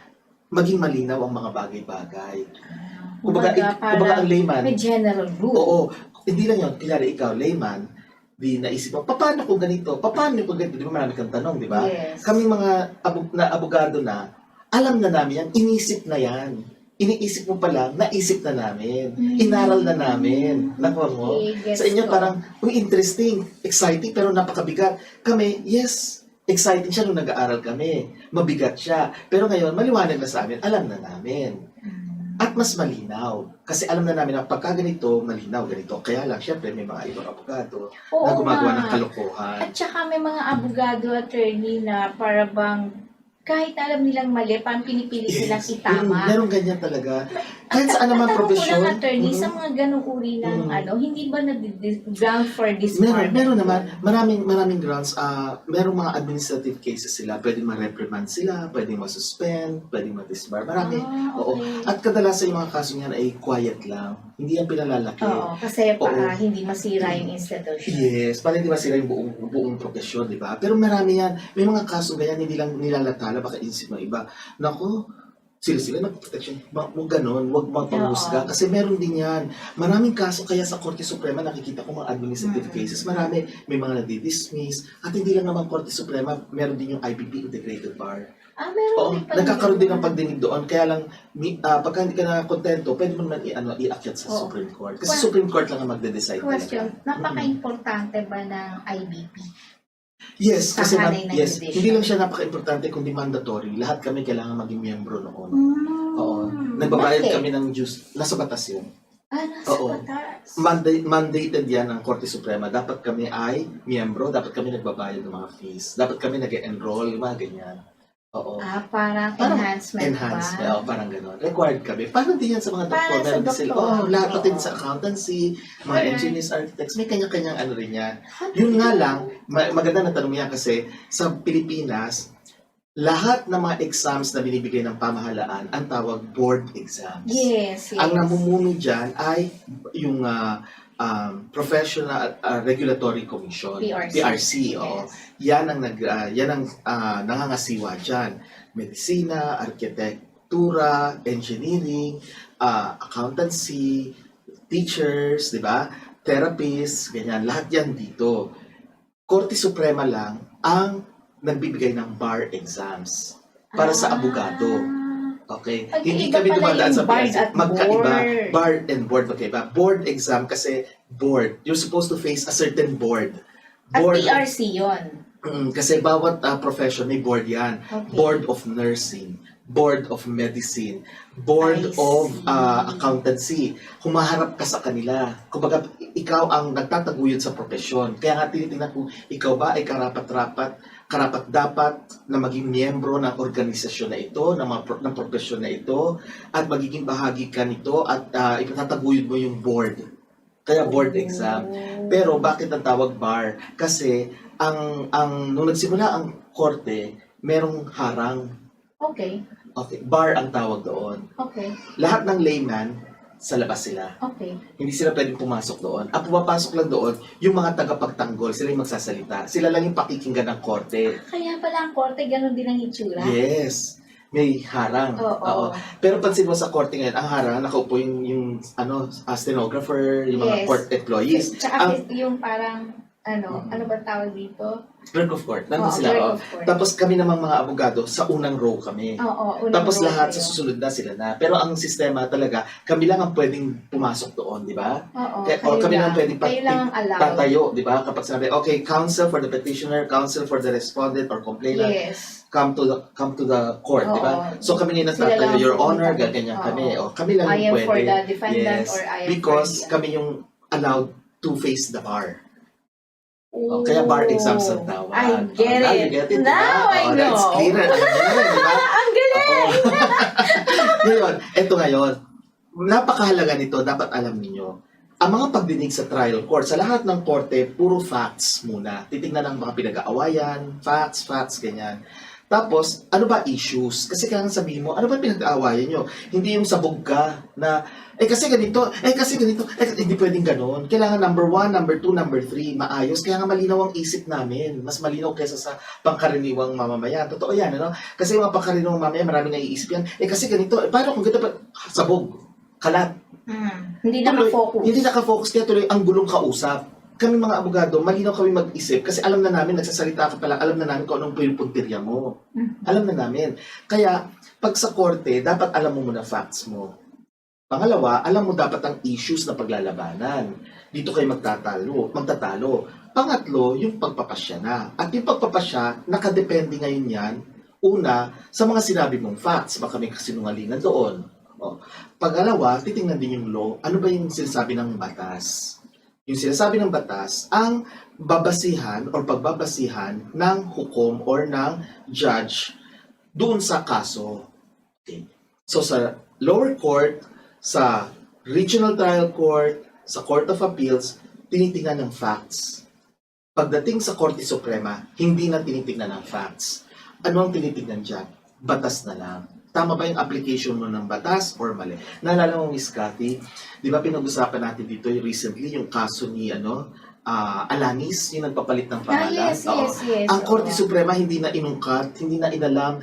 maging malinaw ang mga bagay-bagay. Kumbaga ang layman,
may general rule.
oo, hindi lang yun. Kunyari ikaw, layman, di naisip mo, paano kung ganito? Paano kung ganito? Di ba marami kang tanong, di ba?
Yes.
Kaming mga abogado na, alam na namin yan, inisip na yan. Iniisip mo pala, naisip na namin. Inaral na namin. Nakuha mo?
Okay, gets
Sa inyo
ko.
parang, interesting, exciting, pero napakabigat. Kami, yes, exciting siya nung nag-aaral kami. Mabigat siya. Pero ngayon, maliwanag na sa amin, alam na namin. At mas malinaw. Kasi alam na namin na pagka ganito, malinaw ganito. Kaya lang, syempre, may mga ibang abogado
Oo
na gumagawa
nga.
ng kalokohan.
At saka may mga abogado, attorney na para bang kahit alam nilang mali, parang pinipili silang itama.
Meron ganyan talaga. Kahit saan naman profesyon.
Tanong ko lang, attorney, sa mga ganong uri ng hindi ba ground for disbarment?
Meron naman. Maraming grounds. Merong mga administrative cases sila. Pwedeng ma-reprimand sila, pwedeng ma-suspend, pwedeng ma-disbar. Marami. Oo.
Okay.
At kadalasan yung mga kaso niyan ay quiet lang. Hindi yan pinalalaki.
Oo, kasi
Oo.
hindi masira yung institution.
Yes, para hindi masira yung buong profesyon, di ba? Pero marami yan. May mga kaso ganyan, hindi lang nilalatala, baka isip ng iba. Naku, sila nag-protection. Huwag ganon, huwag mapangusga.
Oo.
Kasi meron din yan. Maraming kaso kaya sa Korte Suprema, nakikita ko mga administrative cases. Marami, may mga nadi-dismiss. At hindi lang naman Korte Suprema, meron din yung IPP, Integrated Bar. Oo,
din pala
nagkakaroon din ng
ganun.
pagdinig doon. Kaya lang, pagka hindi ka na kontento, pwede mo naman iakyat sa
Oo.
Supreme Court. Kasi Supreme Court lang ang magde-decide
Question,
talaga.
napaka-importante ba ng IBP?
Yes,
Sa
kasi
hanay ng
yes,
judicial.
hindi lang siya napaka-importante kundi mandatory. Lahat kami kailangan maging miyembro noon. Oo. Nagbabayad
Bakit?
kami ng dues. Nasa batas yun.
Nasa
Oo.
batas.
Mandated yan ng Korte Suprema. Dapat kami ay miyembro, dapat kami nagbabayad ng mga fees. Dapat kami nag-enroll, mga ganyan. Oo.
Parang
Parang
enhancement ba?
parang gano'n. Required kami. Parang din yan sa mga doktor.
Para sa
Meron din sila,
doktor.
lahat
Oo.
din sa accountancy, mga
Alright.
engineers, architects, may kanya-kanyang ano rin yan. Yun nga lang, maganda na tanong yan kasi sa Pilipinas, lahat ng mga exams na binibigay ng pamahalaan, ang tawag board exams.
Yes, yes.
Ang namumuno dyan ay yung Professional Regulatory Commission, PRC, oo.
Yes.
Yan ang nangangasiwa diyan. Medisina, arkitektura, engineering, accountancy, teachers, 'di ba? Therapists, ganyan, lahat yan dito. Korte Suprema lang ang nagbibigay ng bar exams para sa abogado. Okay.
Magkaiba
Hindi kami
pala
dumadaan
yung
sa
bar
PRC.
at
Magkaiba.
board.
Bar and board magkaiba. Board exam kasi board. You're supposed to face a certain board.
At
Board.
PRC yon.
Kasi bawat profession may board yan.
Okay.
Board of Nursing, Board of Medicine, Board
I
of
see.
Accountancy. Humaharap ka sa kanila. Kumbaga, ikaw ang nagtataguyod sa profesyon. Kaya nga tinitingnan kung ikaw ba ay karapat-dapat na maging miyembro ng organisasyon na ito, ng profesyon na ito, at magiging bahagi ka nito at ipatataguyod mo yung board. Kaya board exam. Pero bakit ang tawag bar? Kasi nung nagsimula ang korte, merong harang.
Okay.
Okay, bar ang tawag doon.
Okay.
Lahat ng layman, sa labas sila.
Okay.
Hindi sila pwedeng pumasok doon. Ang pumapasok lang doon, yung mga tagapagtanggol, sila yung magsasalita. Sila lang yung pakikinggan ng korte.
Kaya pala ang korte, ganun din ang itsura?
Yes. May harang.
Oo.
Pero pansin mo sa korte ngayon, ang harang, nakaupo yung stenographer, yung mga
Yes.
court employees.
Tsaka yung parang, ano ba tawag dito?
Clerk of court. Nandun
Oo,
sila.
clerk
Oh.
of court.
Tapos kami namang mga abogado, sa unang row kami.
Oo, unang
Tapos
row
lahat
kayo.
sa susunod na sila na. Pero ang sistema talaga, kami lang ang pwedeng pumasok doon, di ba?
Oo,
Kami lang pwedeng
kayo lang ang allowed.
tatayo, di ba? Kapag sinabi, okay, counsel for the petitioner, counsel for the respondent or complainant,
Yes.
come to the court, di ba?
Oo.
So kami ngayon
Sila
nagtatayo,
lang
Your
pupunta.
Honor, ganyan kami.
Oo.
O, kami lang
I am
yung
for
pwede.
the defendant
Yes.
or I am
Because
for the...
kami yung allowed to face the bar.
Oh,
Kaya bar exams ang tawag.
I get
Now
it.
you get it,
Now
diba?
I know.
That's clearer. Alam mo na, di ba?
Ang galing!
Ngayon, eto ngayon. Napakahalaga nito, dapat alam niyo. Ang mga pagdinig sa trial court, sa lahat ng korte, puro facts muna. Titingnan ang mga pinag-aawayan, facts, ganyan. Tapos, ano ba issues? Kasi kailangan sabihin mo, ano ba pinag-aawayan nyo? Hindi yung sabog ka na, kasi ganito, hindi pwedeng ganon. Kailangan number 1, number 2, number 3, maayos. Kaya nga malinaw ang isip namin. Mas malinaw kaysa sa pangkaraniwang mamamayan. Totoo yan, ano? Kasi yung mga pangkaraniwang mamamayan, maraming naiisip yan. Kasi ganito, paano kung ganito pa, sabog, kalat.
Hindi
Tuloy,
naka-focus.
Hindi naka-focus, kaya tuloy ang gulong kausap. Kami mga abogado, malinaw kami mag-isip kasi alam na namin, nagsasalita ka pala, alam na namin kung anong pinupuntirya mo. Alam na namin. Kaya, pag sa korte, dapat alam mo muna facts mo. Pangalawa, alam mo dapat ang issues na paglalabanan. Dito kayo magtatalo. Pangatlo, yung pagpapasya na. At yung pagpapasya, nakadepende ngayon yan, una, sa mga sinabi mong facts, baka may kasinungalingan doon. Pangalawa, titingnan din yung law, ano ba yung sinasabi ng batas? Yung sinasabi ng batas, ang babasihan or pagbabasihan ng hukom or ng judge doon sa kaso. Okay. So sa lower court, sa regional trial court, sa Court of Appeals, tinitingnan ng facts. Pagdating sa Korte Suprema, hindi na tinitingnan ng facts. Ano ang tinitingnan dyan? Batas na lang. Tama ba yung application mo ng batas or mali? Naalala mo, Miss Cathy, di ba pinag-usapan natin dito recently yung kaso ni Alanis, yung nagpapalit ng pangalan?
Yes.
Ang Korte
Oo.
Suprema hindi na inungkat, hindi na inalam,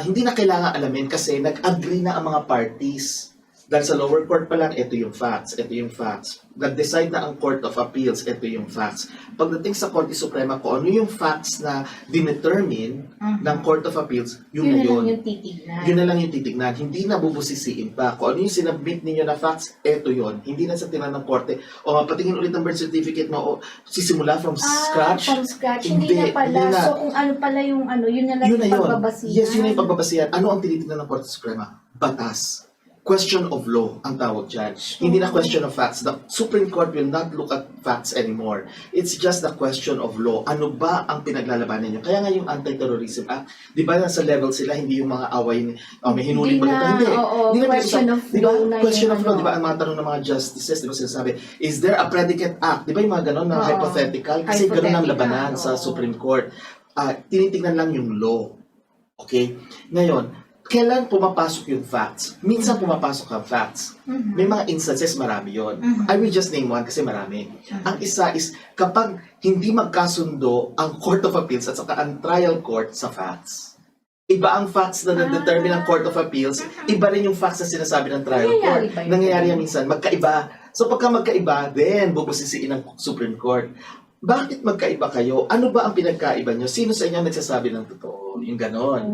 hindi na kailangan alamin kasi nag-agree na ang mga parties. Dahil sa lower court pa lang, ito yung facts, ito yung facts. Nag-decide na ang Court of Appeals, ito yung facts. Pagdating sa Korte Suprema, kung ano yung facts na dinetermine ng Court of Appeals, yun na
Yun na lang
yun.
yung titignan.
Yun na lang yung titignan. Hindi na bubusisiin pa. Kung ano yung sinabit ninyo na facts, eto yun. Hindi na sa tinan ng korte. O patingin ulit ng birth certificate mo, o sisimula from scratch.
From scratch. Hindi na pala.
hindi na.
So, kung ano pala yung yun na lang
Yun na
yung
yun.
pagbabasihan.
Yes, yun na yung pagbabasihan. Ano ang tinitignan ng Korte Suprema? Batas. Question of law ang tawag dyan. Hindi na question of facts. The Supreme Court will not look at facts anymore. It's just the question of law. Ano ba ang pinaglalabanan niyo? Kaya nga yung Anti-Terrorism Act, di ba nasa level sila, hindi yung mga away, may hinuli mo nito. Hindi. Hindi na
question of
di ba,
law na
question
yung
of law, di ba, ang mga tanong ng mga justices, di ba sinasabi, is there a predicate act? Di ba yung mga ganon na hypothetical? Kasi ganon ang labanan sa Supreme Court. Tinitingnan lang yung law. Okay? Ngayon, kailan pumapasok yung facts? Minsan pumapasok ang facts. May mga instances, marami yon. I will just name one kasi marami. Ang isa is kapag hindi magkasundo ang Court of Appeals at saka ang trial court sa facts. Iba ang facts na na-determine ng Court of Appeals, iba rin yung facts na sinasabi ng trial court.
Nangyayari ba yun?
Nangyayari yan minsan, magkaiba. So pagka magkaiba, then bubusisiin ng Supreme Court. Bakit magkaiba kayo? Ano ba ang pinagkaiba nyo? Sino sa inyo nagsasabi ng totoo? Yung ganon.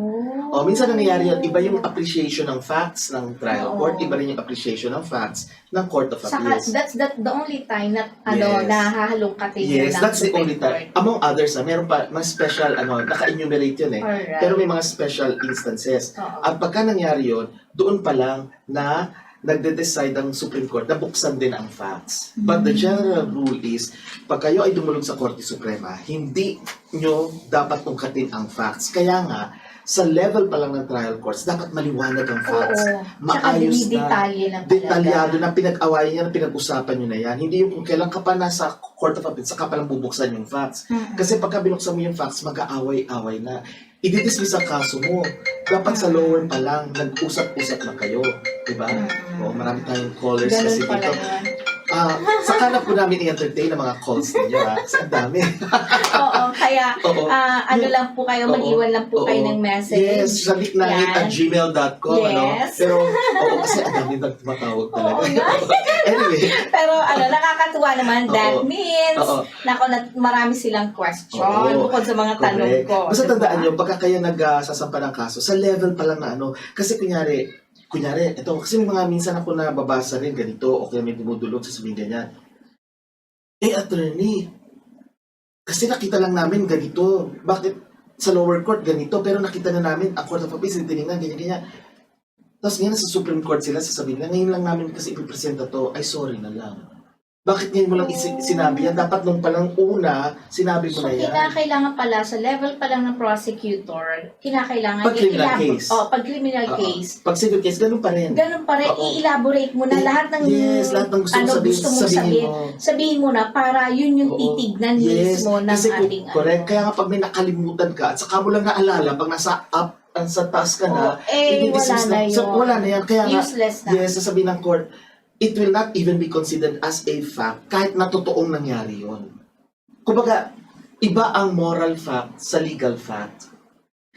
O, minsan nangyayari yan, iba yung appreciation ng facts ng trial court, iba rin yung appreciation ng facts ng Court of
Saka,
Appeals.
that's the only time na
Yes.
nahahalongkatin
Yes,
ng
that's the
Supreme
only time.
Court.
Among others, meron pa mga special, naka-enumerate yun eh.
Alright.
Pero may mga special instances.
Oo.
At pagka nangyari yun, doon pa lang na nagde-decide ang Supreme Court na buksan din ang facts. But the general rule is, pag kayo ay dumulog sa Korte Suprema, hindi nyo dapat ungkatin ang facts. Kaya nga, sa level pa lang ng trial courts, dapat maliwanag ang facts.
Oo.
Maayos na.
Detalye na talaga.
Detalyado na pinag-awayan niya, na pinag-usapan nyo na yan. Hindi yung kung kailan ka pa nasa Court of Appeals, saka pa lang bubuksan yung facts. Kasi pagka binuksan mo yung facts, mag-aaway-away na. I-dismiss ang kaso mo. Dapat sa lower pa lang, nag-usap-usap na kayo. Diba? O, marami tayong callers
Ganun
kasi
pala
dito.
yun.
Saka na po namin i-entertain ang mga calls ninyo ha. Kasi ang dami.
Oo, kaya
Oo.
ano lang po kayo,
Oo.
mag-iwan lang po kayo
Oo.
ng message.
Yes, sabiknangit@gmail.com.
Yes.
Pero, kasi ang dami nang tumatawag talaga.
Oo nga.
Anyway.
Pero nakakatuwa naman. That
Oo.
means,
Oo.
marami silang question
Oo.
bukod sa mga tanong
Correct.
ko.
Basta
diba?
tandaan nyo, pagka kayo nagsasampa ng kaso, sa level pa lang na kasi kunyari, ito, kasi may mga minsan ako nababasa rin ganito, o kaya may dumudulog sa sabihin ganyan. Attorney, kasi nakita lang namin ganito, bakit sa lower court ganito, pero nakita na namin, ang Court of Appeals, tinignan, ganyan. Tapos ngayon sa Supreme Court sila, sasabihin na, ngayon lang namin kasi ipipresenta to, ay sorry na lang. Bakit ngayon mo lang sinabi yan? Dapat nung palang una, sinabi mo
So,
na yan.
kinakailangan pala, sa level pa lang ng prosecutor, kinakailangan
Pag criminal case.
Pag criminal case,
Pag civil case, ganun pa rin.
ganun pa rin,
Oo.
i-elaborate mo na lahat ng
Yes, lahat ng gusto mong sabihin,
gusto mong
sabihin mo.
Sabihin mo na para yun yung
Oo.
titignan
Yes,
mismo ng
kasi
ating
correct. Kaya nga pag may nakalimutan ka, at saka mo lang naalala, pag nasa up, sa taas ka na,
wala na yun.
So, wala na yan. Kaya nga,
Useless na.
yes, sasabihin ng court, it will not even be considered as a fact kahit na totoong nangyari yun. Kumbaga, iba ang moral fact sa legal fact.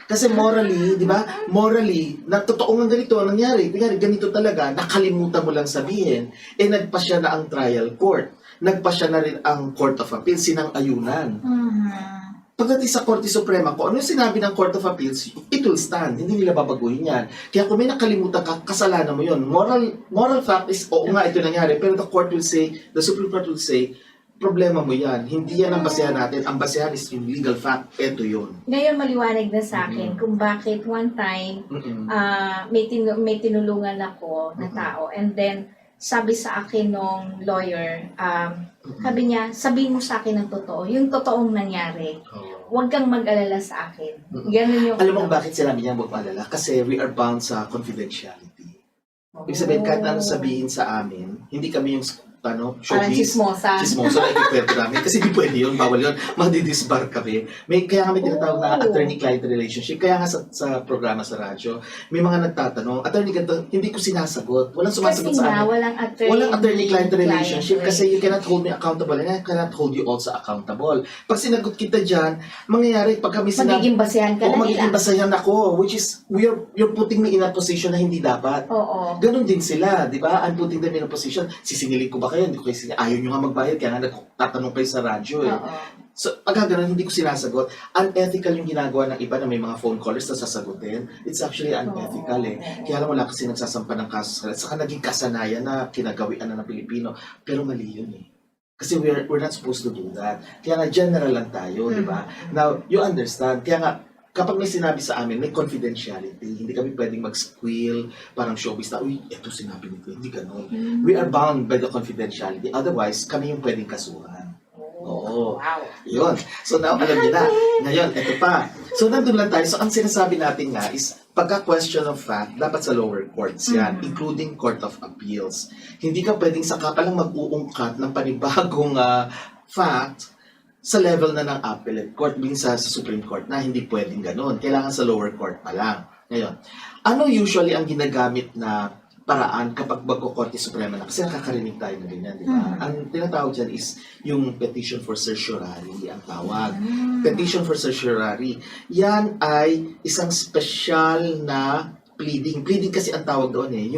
Kasi morally, di ba? Morally, na totoong ang ganito ang nangyari. Kunyari, ganito talaga, nakalimutan mo lang sabihin, nagpasya na ang trial court. Nagpasya na rin ang Court of Appeals, sinang-ayunan. Pagdating sa Korte Suprema, kung ano yung sinabi ng Court of Appeals, it will stand. Hindi nila babaguhin yan. Kaya kung may nakalimutan ka, kasalanan mo yun. Moral fact is, oo nga, ito nangyari. Pero the Supreme Court will say, problema mo yan. Hindi yan ang basehan natin. Ang basehan is yung legal fact. Ito yun.
Ngayon maliwanag na sa akin kung bakit one time may tinulungan ako na tao, and then sabi sa akin nung lawyer, sabi niya, sabihin mo sa akin ng totoo, yung totoong nangyari. Huwag kang mag-alala sa akin. Ganun yung...
Alam mo bakit sinabi niya huwag maalala? Kasi we are bound sa confidentiality. Ibig sabihin, kahit ano sabihin sa amin, hindi kami yung
Parang
showbiz.
chismosa.
Chismosa na ikikwento namin. Kasi di pwede yun, bawal yun. Madidisbar kami. Kaya kami tinatawag na
Oh.
attorney-client relationship. Kaya nga sa programa sa radyo, may mga nagtatanong, attorney ganito, hindi ko sinasagot. Walang
Kasi
sumasagot sa
nga,
amin.
walang
Walang attorney-client relationship kasi you
relationship.
cannot hold me accountable and I cannot hold you also accountable. Pag sinagot kita dyan, mangyayari pag kami sinabi,
Magiging basehan ka
oo,
na
magiging
nila.
basayan ako, which is, you're putting me in a position na hindi dapat.
Oo.
Ganon din sila, di ba? I'm putting them in a position, sisingilin ko ba kayo? Hindi ko kayo sisingilin. Ayaw nyo nga magbayad, kaya nga nagtatanong kayo sa radyo eh.
Oo.
So, pag ganun, hindi ko sinasagot. Unethical yung ginagawa ng iba na may mga phone callers na sasagutin. It's actually unethical eh. Kaya lang wala kasi nagsasampa ng kaso sa kanila. Saka naging kasanayan na kinagawian na ng Pilipino. Pero mali yun eh. Kasi we're not supposed to do that. Kaya nga general lang tayo, di ba? Now, you understand. Kaya nga, kapag may sinabi sa amin, may confidentiality. Hindi kami pwedeng mag-squeal, parang showbiz na, uy, eto sinabi nito. Hindi ganun. We are bound by the confidentiality. Otherwise, kami yung pwedeng kasuhan. Oo.
Wow.
Yun. So now, alam niyo na. Ngayon, eto pa. So nandun lang tayo. So ang sinasabi natin nga is, pagka question of fact, dapat sa lower courts yan, including Court of Appeals. Hindi ka pwedeng saka pa lang mag-uungkat ng panibagong fact sa level na ng appellate court, minsan sa Supreme Court na hindi pwedeng ganun. Kailangan sa lower court pa lang. Ngayon, ano usually ang ginagamit na paraan kapag magko-Korte Suprema na? Kasi nakakarinig tayo na ganyan, di ba? Ang tinatawag dyan is yung petition for certiorari, ang tawag. Petition for certiorari. Yan ay isang special na pleading. Pleading kasi ang tawag doon eh.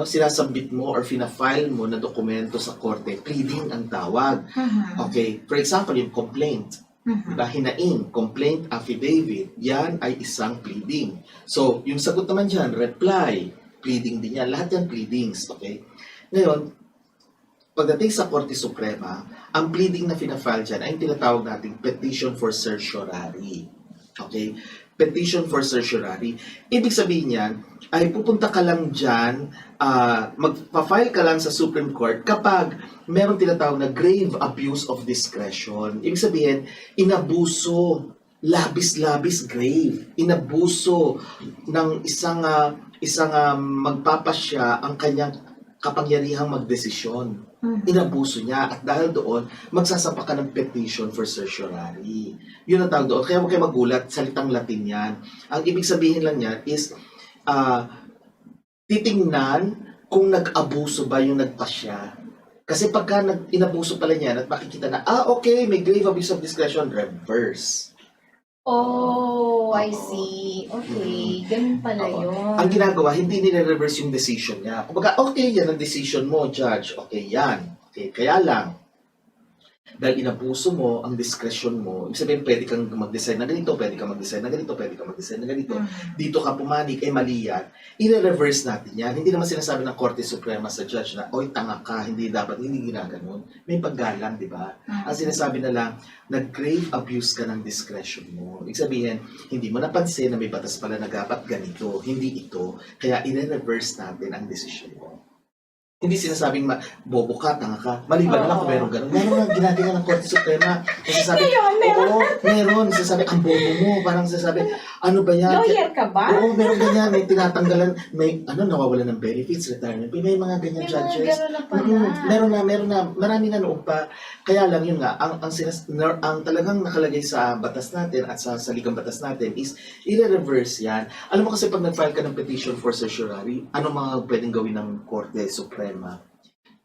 Sinasubmit mo or fina-file mo na dokumento sa korte, pleading ang tawag. Okay, for example, yung complaint. Diba? Hinaing, complaint, affidavit, yan ay isang pleading. So, yung sagot naman dyan, reply, pleading din yan. Lahat yan pleadings, okay? Ngayon, pagdating sa Korte Suprema, ang pleading na fina-file dyan ay tinatawag nating petition for certiorari. Okay? Petition for certiorari. Ibig sabihin yan, ay pupunta ka lang dyan, magpa-file ka lang sa Supreme Court kapag meron tinatawag na grave abuse of discretion. Ibig sabihin, inabuso, labis-labis grave, inabuso ng isang magpapasya ang kanyang kapangyarihang magdesisyon. Inabuso niya at dahil doon, magsasampa ka ng petition for certiorari. Yun ang tawag doon. Kaya huwag kayo magulat, salitang Latin yan. Ang ibig sabihin lang yan is, titingnan kung nag-abuso ba yung nagpasya. Kasi pagka inabuso pala niya at makikita na, okay, may grave abuse of discretion, reverse.
Oh, I
Oo.
see. Okay, ganun pala
Oo.
yun.
Ang ginagawa, hindi nire-reverse yung decision niya. Kumbaga, okay, yan ang decision mo, judge. Okay, yan. Okay, kaya lang, dahil inabuso mo ang discretion mo, ibig sabihin, pwede kang mag-design na ganito, pwede kang mag-design na ganito, pwede kang mag-design na ganito, dito ka pumanig, mali yan, i-reverse natin yan. Hindi naman sinasabi ng Korte Suprema sa judge na, oy, tanga ka, hindi dapat, hindi ginaganon. May paggalang, di ba? Ang sinasabi na lang, nag-grave abuse ka ng discretion mo. Ibig sabihin, hindi mo napansin na may batas pala na dapat ganito, hindi ito, kaya i-reverse natin ang decision mo. Hindi sinasabing bobo ka, tanga ka. Maliban na lang kung meron ganun. Meron nga ginagawa ng Korte Suprema. Sasabi,
Meron.
oo, meron. Sasabi, ang bobo mo. Parang sasabi, ano ba yan?
Lawyer ka ba?
Oo, meron ganyan. May tinatanggalan, may nawawalan ng benefits, retirement. May mga ganyan
May mga
judges.
ganun na pala.
Meron na. Marami na noon pa. Kaya lang yun nga, ang talagang nakalagay sa batas natin at sa saligang batas natin is i-reverse yan. Alam mo kasi pag nag-file ka ng petition for certiorari, ano mga pwedeng gawin ng Korte Suprema?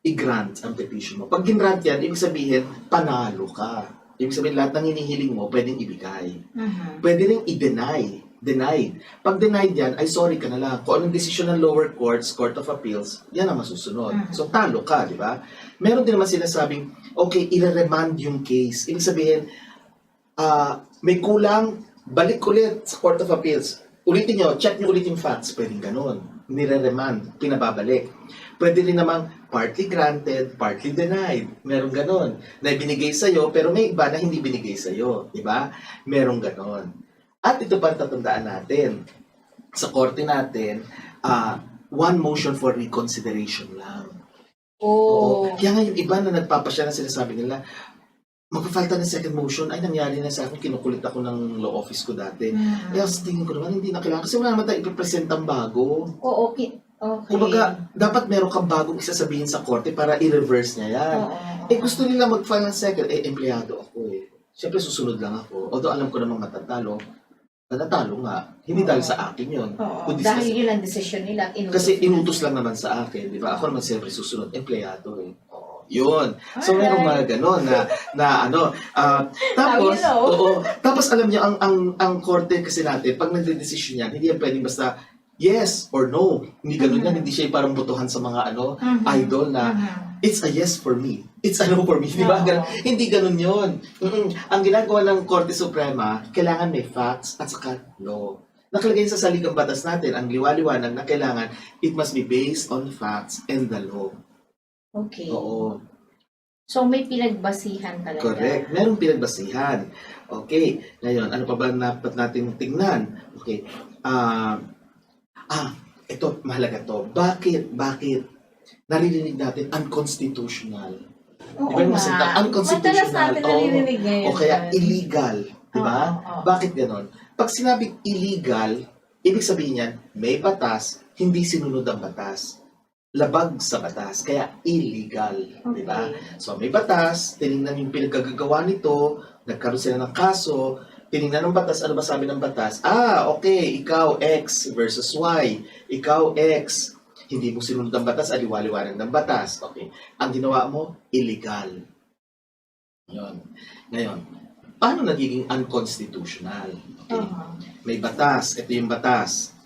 I-grant ang petition mo. Pag ginrant yan, ibig sabihin, panalo ka. Ibig sabihin, lahat ng hinihiling mo, pwedeng ibigay. Pwede rin i-deny. Denied. Pag denied yan, ay sorry ka na lang. Kung anong desisyon ng lower courts, Court of Appeals, yan ang masusunod. So, talo ka, di ba? Meron din naman sinasabing, okay, i-remand yung case. Ibig sabihin, may kulang, balik ulit sa Court of Appeals. Ulitin nyo, check nyo ulit yung facts. Pwedeng ganun. Nire-remand, pinababalik. Pwede rin namang partly granted, partly denied. Meron ganon. Na ibinigay sa'yo, pero may iba na hindi binigay sa'yo. Diba? Meron ganon. At ito pa tatandaan natin. Sa korte natin, one motion for reconsideration lang. Oo. Kaya nga yung iba na nagpapasya na sinasabi nila, magpa-file tayo ng second motion, ay nangyari na sa akin, kinukulit ako ng law office ko dati. Kaya sa tingin ko naman, hindi na kailangan. Kasi wala naman tayo ipipresent ang bago.
Oo, Okay.
Kumbaga, dapat meron kang bagong isasabihin sa korte para i-reverse niya yan.
Oo.
Gusto nila mag-file ng second, empleyado ako eh. Siyempre susunod lang ako. Although alam ko namang matatalo, nanatalo nga. Hindi dahil sa akin yun.
Oo.
Kundi
Dahil yun ang desisyon nila.
kasi inutos lang naman sa akin, di ba? Ako naman siyempre susunod, empleyado eh. Oo, yun. So meron mga ganon na ano. Tapos,
Now you know.
oo. Tapos alam niyo, ang korte kasi natin, pag nagde-desisyon yan, hindi yan pwedeng basta yes or no. Hindi ganun yan. Hindi siya yung parang botohan sa mga idol na it's a yes for me. It's a no for me. Di ba?
Oo.
Hindi ganun yun. Ang ginagawa ng Korte Suprema, kailangan may facts at saka law. Nakalagay sa saligang batas natin, ang liwaliwanag na kailangan, it must be based on facts and the law.
Okay.
Oo.
So may pinagbasihan talaga.
Correct. Merong pinagbasihan. Okay. Ngayon, ano pa ba dapat natin tingnan? Okay. Ito, mahalaga to. Bakit naririnig natin unconstitutional?
Oo
Di ba yung
nga.
masalita? Unconstitutional.
Madalas natin naririnig ngayon.
O kaya illegal. Di ba?
Oo.
Bakit ganon? Pag sinabing illegal, ibig sabihin yan, may batas, hindi sinunod ang batas. Labag sa batas, kaya illegal. Di ba?
Okay.
So may batas, tinignan yung pinagkagagawa nito, nagkaroon sila ng kaso, tinignan ng batas, ano ba sabi ng batas? Okay, ikaw X versus Y. Ikaw X, hindi mo sinunod ang batas, aliwaliwanag ng batas. Okay. Ang ginawa mo, illegal. Yun. Ngayon, paano nagiging unconstitutional? Okay. May batas, ito yung batas.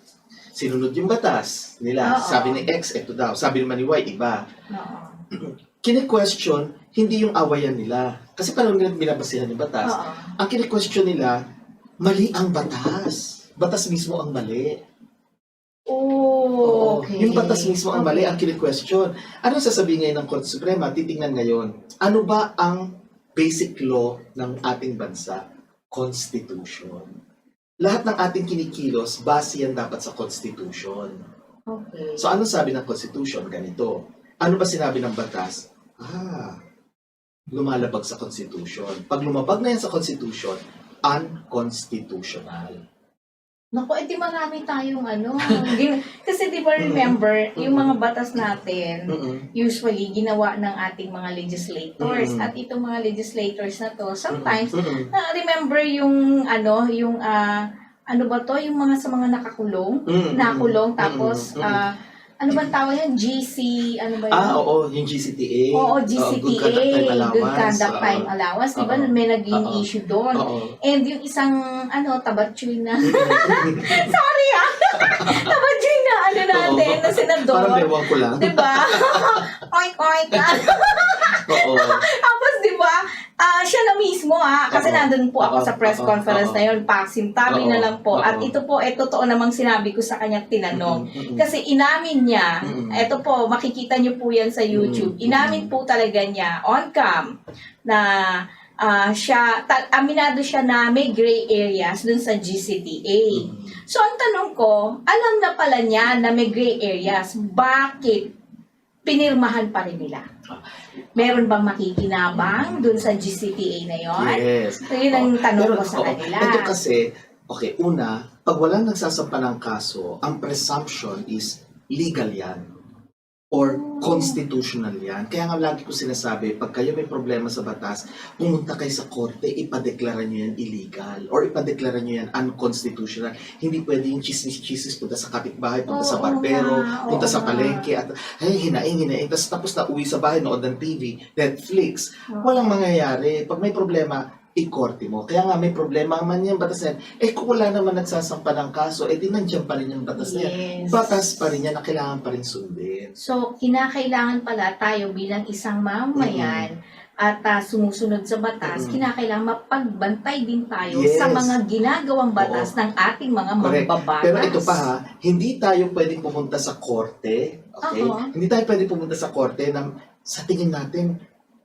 Sinunod yung batas nila.
Oo.
Sabi ni X, ito daw. Sabi naman ni Y, iba.
Oo.
Kine-question, hindi yung awayan nila. Kasi parang nila binabasihan yung batas.
Oo.
Ang kine-question nila, mali ang batas. Batas mismo ang mali.
Oh, okay.
Yung batas mismo ang mali, ang kine-question. Ano sasabihin ngayon ng Korte Suprema? Titingnan ngayon, ano ba ang basic law ng ating bansa? Constitution. Lahat ng ating kinikilos, base yan dapat sa Constitution.
Okay.
So ano sabi ng Constitution? Ganito. Ano ba sinabi ng batas? Lumalabag sa Constitution. Pag lumabag na yan sa Constitution, unconstitutional.
Naku, di marami tayong Kasi di ba remember, yung mga batas natin, usually ginawa ng ating mga legislators. At itong mga legislators na to, sometimes, remember yung ano ba to, yung mga sa mga nakakulong, nakulong, tapos, ano ba tawag yan? GC, ano ba yun?
Oo, yung GCTA.
Oo, GCTA,
Good Conduct Time Allowance.
Good Conduct Time Allowance. Di ba may naging issue doon? And yung isang, tabatchoy na, sorry tabatchoy na, natin, na senador.
Parang bewang ko lang.
Di ba? Oink, oink.
Oo.
Tapos, di ba, siya na mismo kasi nandun po ako sa press conference na yun, pasintabi na lang po. At ito po, totoo namang sinabi ko sa kanya, tinanong. Kasi inamin niya, ito po, makikita niyo po yan sa YouTube, inamin po talaga niya, on cam, na aminado siya na may gray areas dun sa GCTA. So, ang tanong ko, alam na pala niya na may gray areas, bakit pinirmahan pa rin nila? Meron bang makikinabang dun sa GCTA na yon?
Yes.
So, yun ang tanong ko sa kanila.
Ito kasi, okay, una, pag walang nagsasampa ng kaso, ang presumption is legal yan. Or constitutional yan. Kaya nga lagi ko sinasabi, pag kayo may problema sa batas, pumunta kayo sa korte, ipadeklara nyo yan illegal. Or ipadeklara nyo yan unconstitutional. Hindi pwede yung chismis-chismis, punta sa kapitbahay, punta sa barbero, punta sa palengke, at hinaing, tapos na uwi sa bahay, nood ng TV, Netflix. Walang mangyayari. Pag may problema, i-korte mo. Kaya nga may problema man yung batas na yan. Kung wala naman nagsasampa ng kaso, di nandiyan pa rin yung batas na yan.
Yes.
Batas pa rin yan na kailangan pa rin sundin.
So, kinakailangan pala tayo bilang isang mamayan at sumusunod sa batas, kinakailangan mapagbantay din tayo sa mga ginagawang batas ng ating mga mambabatas.
Pero ito pa hindi tayo pwedeng pumunta sa korte, okay? Hindi tayo pwedeng pumunta sa korte na sa tingin natin,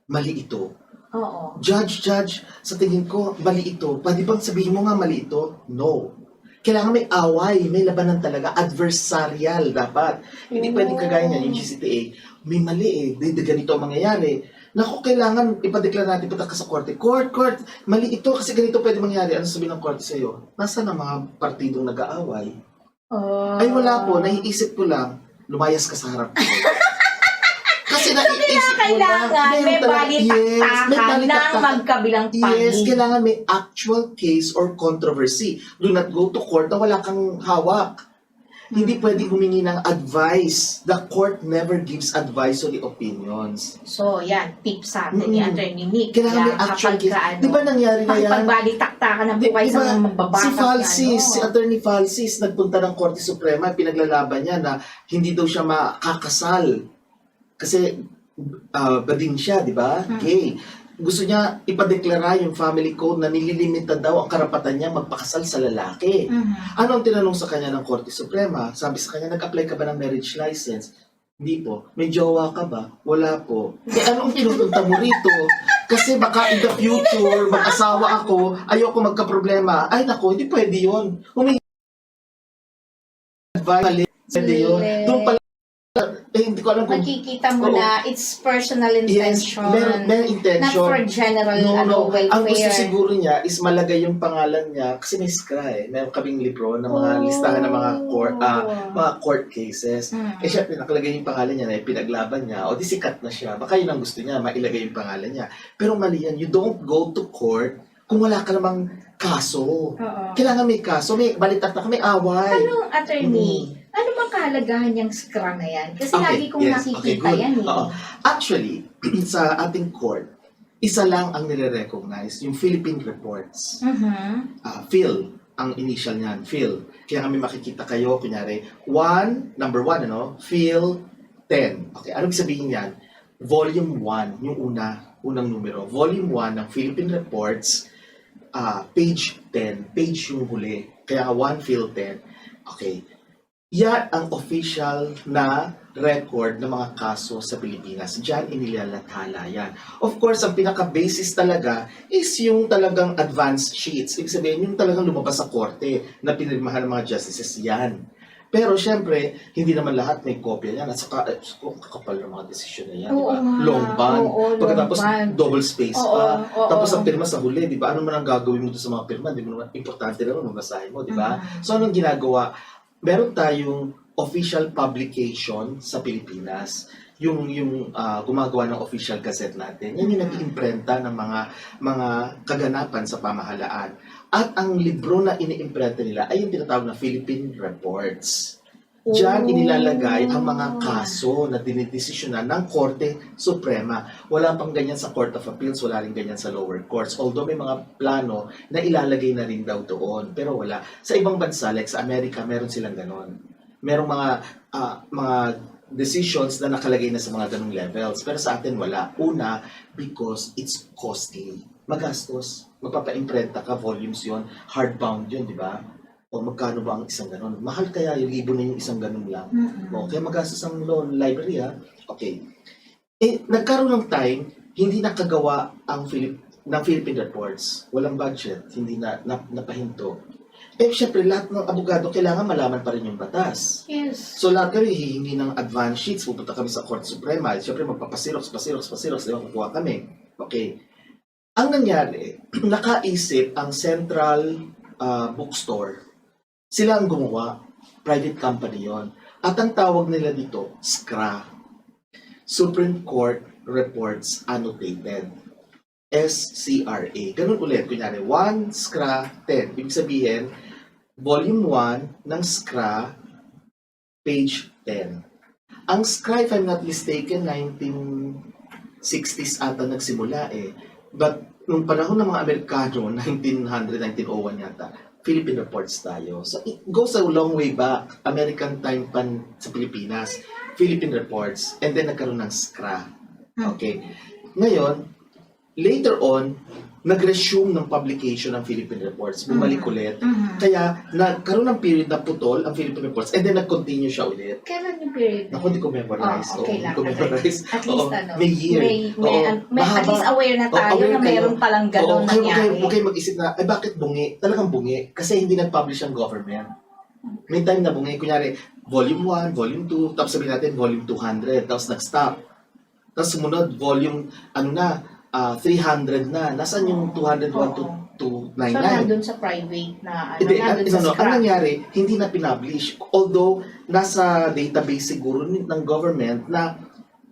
mali ito.
Oo.
Judge, sa tingin ko, mali ito. Pwede bang sabihin mo nga mali ito? No. Kailangan may away, may labanan talaga. Adversarial dapat. Hindi pwedeng kagaya niyan, yung GCTA. May mali ganito ang mangyayari. Naku, kailangan ipadeklara natin punta ka sa korte. Court, mali ito kasi ganito pwede mangyari. Ano sabihin ng korte sa'yo? Nasaan ang mga partidong nag-aaway? Ay wala po, naiisip ko lang. lumayas ka sa harap ko. Kasi naiisip mo na,
Kailangan may
meron talaga-
balitaktakan
may
ng
balitaktakan.
magkabilang
Yes,
panig.
kailangan may actual case or controversy. Do not go to court na wala kang hawak. Hindi pwede humingi ng advice. The court never gives advisory opinions.
So, yan, tip sa atin ni
Mm.
Attorney Nick.
Kailangan may
Yan,
actual
kapag
case. Di ba nangyari na yan?
Pagbalitaktakan ng buhay sa mga mababakas
Si Falsis, si
ano.
Attorney Falsis, nagpunta ng Korte Suprema, pinaglalaban niya na hindi daw siya makakasal. Kasi bading siya, di ba? Gay. Gusto niya ipadeklara yung family code na nililimita daw ang karapatan niya magpakasal sa lalaki.
Mhm.
Ano ang tinanong sa kanya ng Korte Suprema? Sabi sa kanya, nag-apply ka ba ng marriage license? Hindi po. May jowa ka ba? Wala po. Eh, anong pinupunta mo rito? Kasi baka in the future, mag-asawa ako, ayoko magka-problema. Ay, nako, hindi pwede yun. Humingi advice, pwede yun. Doon pala, hindi ko alam kung
Makikita
Oo.
mo na it's personal intention.
may
Not
intention.
for general
No.
welfare.
Ang gusto siguro niya is malagay yung pangalan niya kasi may skra eh. Meron kaming libro ng mga listahan ng mga court cases. Eh syempre nakalagay yung pangalan niya na pinaglaban niya o di sikat na siya. Baka yun ang gusto niya, mailagay yung pangalan niya. Pero mali yan. You don't go to court kung wala ka namang kaso.
Oo.
Kailangan may kaso, may balitaktak, may away.
Anong attorney? Ano bang kahalagahan niyang scrum na yan? Kasi
Okay,
lagi kong
yes, okay,
nakikita
good.
yan eh.
Oo. Actually, sa ating court, isa lang ang nire-recognize, yung Philippine Reports.
Mhm.
Phil, ang initial niyan, Phil. Kaya kami makikita kayo, kunyari, number 1, Phil 10. Okay, anong sabihin yan? Volume 1, yung unang numero. Volume 1 ng Philippine Reports, page 10, page yung huli. Kaya 1 Phil 10. Okay. Yan ang official na record ng mga kaso sa Pilipinas. Diyan inilalathala yan. Of course, ang pinaka-basis talaga is yung talagang advance sheets. Ibig sabihin, yung talagang lumabas sa korte na pinirmahan ng mga justices yan. Pero syempre, hindi naman lahat may kopya yan. At saka, kakapal ng mga desisyon na yan.
Oo
Diba?
nga.
Long ban.
Oo,
Pagkatapos,
long ban.
double space
Oo,
pa.
oo.
Tapos ang pirma sa huli, di ba? Ano man ang gagawin mo doon sa mga pirma? Di mo naman, importante naman mabasahin mo, di ba? So, anong ginagawa? Meron tayong official publication sa Pilipinas, yung gumagawa ng official gazette natin. Yan yung nag-iimprenta ng mga kaganapan sa pamahalaan. At ang libro na iniimprenta nila ay yung tinatawag na Philippine Reports. Diyan inilalagay ang mga kaso na dinidesisyonan ng Korte Suprema. Wala pang ganyan sa Court of Appeals, wala rin ganyan sa lower courts. Although may mga plano na ilalagay na rin daw doon, pero wala. Sa ibang bansa, like sa Amerika, meron silang ganon. Merong mga decisions na nakalagay na sa mga ganong levels. Pero sa atin wala. Una, because it's costly. Magastos. Magpapa-imprenta ka, volumes yon, hardbound yun, di ba? O magkano ba ang isang ganon? Mahal kaya yung ibon na yung isang ganon lang. O, kaya magastos ang loan library ha. Okay. Nagkaroon ng time, hindi nakagawa ng Philippine Reports. Walang budget, hindi napahinto. Syempre, lahat ng abogado kailangan malaman pa rin yung batas.
Yes.
So, lahat kami hihingi ng advance sheets, pupunta kami sa Court Suprema. Syempre, magpapasirox, di ba, kukuha kami. Okay. Ang nangyari, nakaisip ang Central Bookstore. Sila ang gumawa. Private company yon. At ang tawag nila dito, SCRA. Supreme Court Reports Annotated. SCRA. Ganun ulit. Kunyari, 1 SCRA 10. Ibig sabihin, Volume 1 ng SCRA, page 10. Ang SCRA, if I'm not mistaken, 1960s ata nagsimula eh. But nung panahon ng mga Amerikano, 1900, 1901 yata, Philippine Reports tayo. So it goes a long way back. American time pan sa Pilipinas. Philippine Reports. And then nagkaroon ng SCRA. Okay. Ngayon, later on, nag-resume ng publication ng Philippine Reports. Bumalik ulit. Kaya, nagkaroon ng period na putol ang Philippine Reports and then nag-continue siya ulit.
Kailan yung period?
Ako, hindi ko memorize.
Okay lang.
Hindi ko memorize.
At least
May year.
at least aware na tayo
aware
na mayroon palang gano'n nangyari.
Huwag kayo mag-isip na, bakit bungi? Talagang bungi. Kasi hindi nag-publish ang government. May time na bungi. Kunyari, volume 1, volume 2, tapos sabihin natin volume 200, tapos nag-stop. Tapos sumunod, volume, 300 na. Nasaan yung 201 to
So,
299?
nandun sa private na,
Hindi,
nandun sa
ang
scrap.
nangyari, hindi na pinablish. Although, nasa database siguro ng government na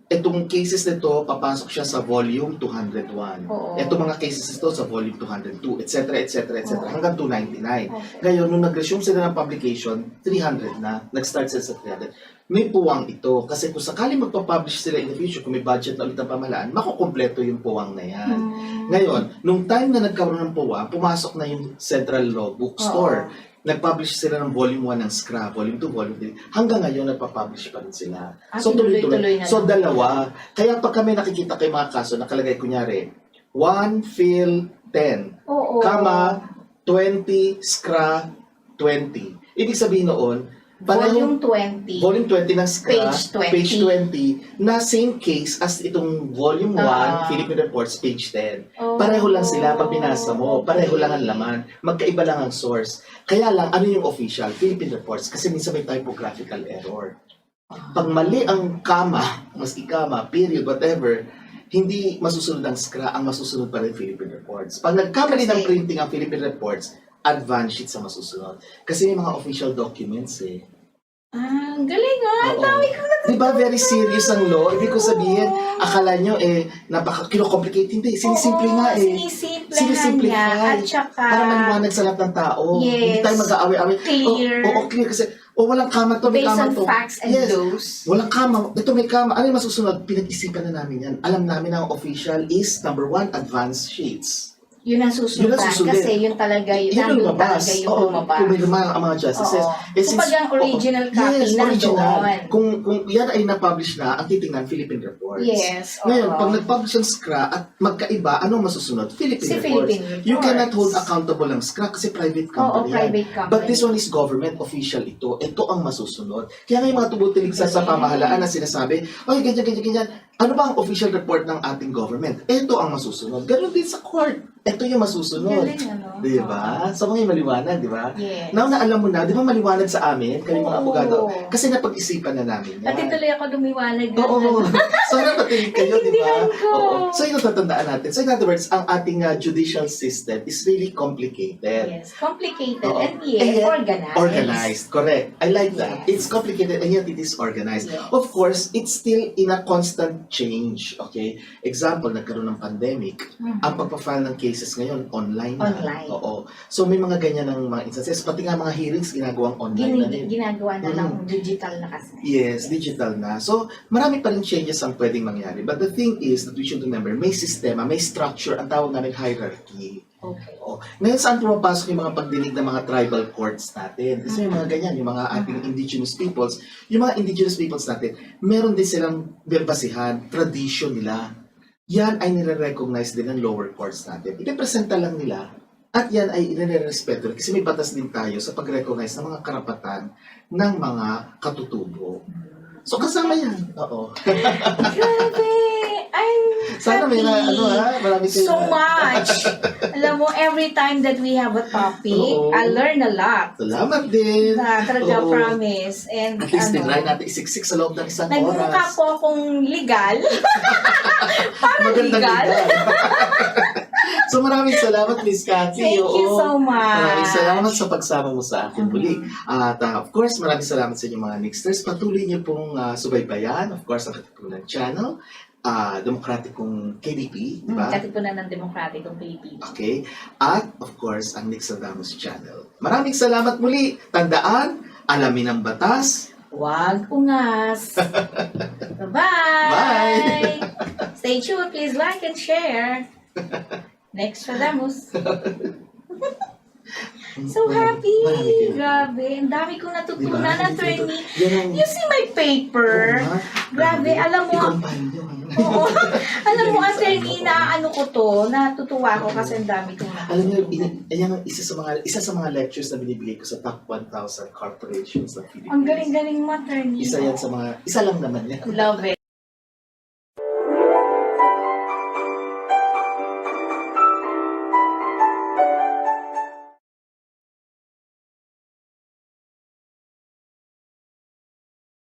itong cases nito, papasok siya sa volume 201.
Oo.
Itong mga cases nito sa volume 202, etc., etc., etc.,
Oo.
hanggang 299.
Okay.
Ngayon, nung nag-resume sila ng publication, 300 na. Nag-start sila sa 300. May puwang ito. Kasi kung sakali magpa-publish sila in the future, kung may budget na ulit ang pamahalaan, makukompleto yung puwang na yan. Ngayon, nung time na nagkaroon ng puwang, pumasok na yung Central Law Bookstore. Nag-publish sila ng volume 1 ng Scrap, volume 2, volume 3. Hanggang ngayon, nagpa-publish pa rin sila. So,
tuloy-tuloy na
So,
lang.
dalawa. Kaya pag kami nakikita kay mga kaso, nakalagay kunyari, 1 Phil 10,
Oo.
kama 20 Scra 20. Ibig sabihin noon,
Volume 20.
volume 20 ng Scra,
Page 20.
page 20, na same case as itong volume 1, Philippine Reports, page 10.
Oh.
Pareho lang sila pag binasa mo, pareho lang ang laman, magkaiba lang ang source. Kaya lang, ano yung official? Philippine Reports, kasi minsan may typographical error. Pag mali ang kama, maski kama, period, whatever, hindi masusunod ang Scra, ang masusunod pa rin Philippine Reports. Pag nagkamali ng printing ang Philippine Reports, advance sheet sa masusunod. Kasi may mga official documents eh.
Ang galing ah. Ang dami ko na.
Di ba very serious ang law? Ibig ko sabihin, akala nyo kino-complicate. Hindi, sinisimple nga eh.
Sinisimplihan niya. At saka,
Para maliwanag sa lahat ng tao.
Yes.
Hindi tayo mag-aaway-aaway.
Clear.
Oo, clear. Kasi, walang kama to, may
based
kama
on
to.
facts and
Yes.
those.
Walang kama. Ito may kama. Ano yung masusunod? Pinag-isipan na namin yan. Alam namin na ang official is, number 1, advance sheets.
Yun ang susunod.
Yun ang susunod.
Kasi yun talaga, yun
Yan ang
nandun
lumabas.
talaga yung
Oo,
lumabas.
kung may lumang ang mga justices.
Oo.
Since-
Kumbaga ang original copy
yes, original.
nandoon.
Kung yan ay na-publish na, ang titingnan Philippine Reports.
Yes.
Ngayon,
oo.
pag nag-publish ang SCRA at magkaiba, anong masusunod? Philippine
Si
Reports.
Philippine Reports.
You cannot hold accountable ang SCRA kasi private
Oo,
company yan.
private company.
But this one is government official ito. Ito ang masusunod. Kaya ngayon mga tumutulig sa pamahalaan na sinasabi, ay, ganyan. Ano ba ang official report ng ating government? Ito ang masusunod. Ganon din sa court. Ito yung masusunod.
Galing, ano?
Di ba? So, mga maliwanag, di ba?
Yes.
Now na alam mo na, di ba maliwanag sa amin, kami mga
Oo.
abogado? Kasi napag-isipan na namin yan.
Pati tuloy ako lumiwanag. ng
Oo.
ano.
So, napatuloy kayo, di ba?
Naintindihan ko.
Oo. So, yun ang tatandaan natin. So, in other words, ang ating judicial system is really complicated.
Yes. Complicated
Oo.
and yet organized.
Organized. Correct. I like that.
Yes.
It's complicated and yet it is organized.
Yes.
Of course, it's still in a constant change. Okay? Example, nagkaroon ng pandemic.
Mhm.
Ang pagpa-file ng cases ngayon, online na.
Online.
Oo. So, may mga ganyan ng mga instances. Pati nga mga hearings, ginagawang online na din.
Ginagawa na ng digital na kasi.
Yes, digital na. So, marami pa rin changes ang pwedeng mangyari. But the thing is that we should remember, may sistema, may structure, ang tawag namin hierarchy.
Okay.
Oo. Ngayon, saan pumapasok yung mga pagdinig ng mga tribal courts natin? Kasi yung mga ganyan, yung mga ating indigenous peoples, yung mga indigenous peoples natin, meron din silang basihan, tradition nila. Yan ay nire-recognize din ng lower courts natin. Ipipresenta lang nila at yan ay nire-respeto kasi may batas din tayo sa pag-recognize ng mga karapatan ng mga katutubo. So kasama yan. Oo.
Grabe! I'm
Sana may
happy.
marami kayo.
So much! Alam mo, every time that we have a topic,
Oo.
I learn a lot.
Salamat din.
Na talaga
Oo.
promise. And
At least tinry natin isiksik sa loob ng isang
nagmumukha
oras.
po akong legal. Parang
Magandang
legal.
legal. So maraming salamat, Miss Cathy.
Thank you
Oo.
so much.
Maraming salamat sa pagsama mo sa akin muli. At of course, maraming salamat sa inyong mga Nixters. Patuloy niyo pong subaybayan. Of course, ang Katipunan Channel. Demokratikong KDP, di ba?
Katipunan ng Demokratikong Pilipinas.
Okay. At of course, ang Nixadamus Channel. Maraming salamat muli. Tandaan, alamin ang batas.
Huwag ungas. Bye-bye.
Bye.
Stay tuned. Please like and share. Next Radamus. So happy.
Marami kayo.
Grabe. Ang dami kong natutunan,
Diba?
attorney.
Yan ang...
You see my paper?
Oo nga.
Grabe, alam mo,
I-compile nyo.
oo. Alam mo, attorney, na ano ko to, natutuwa ko kasi ang dami kong
Alam niyo,
natutunan.
yan ang isa sa mga lectures na binibigay ko sa top 1,000 corporations ng Philippines.
Ang galing-galing mo, attorney.
Isa yan sa mga, isa lang naman yan.
Love it.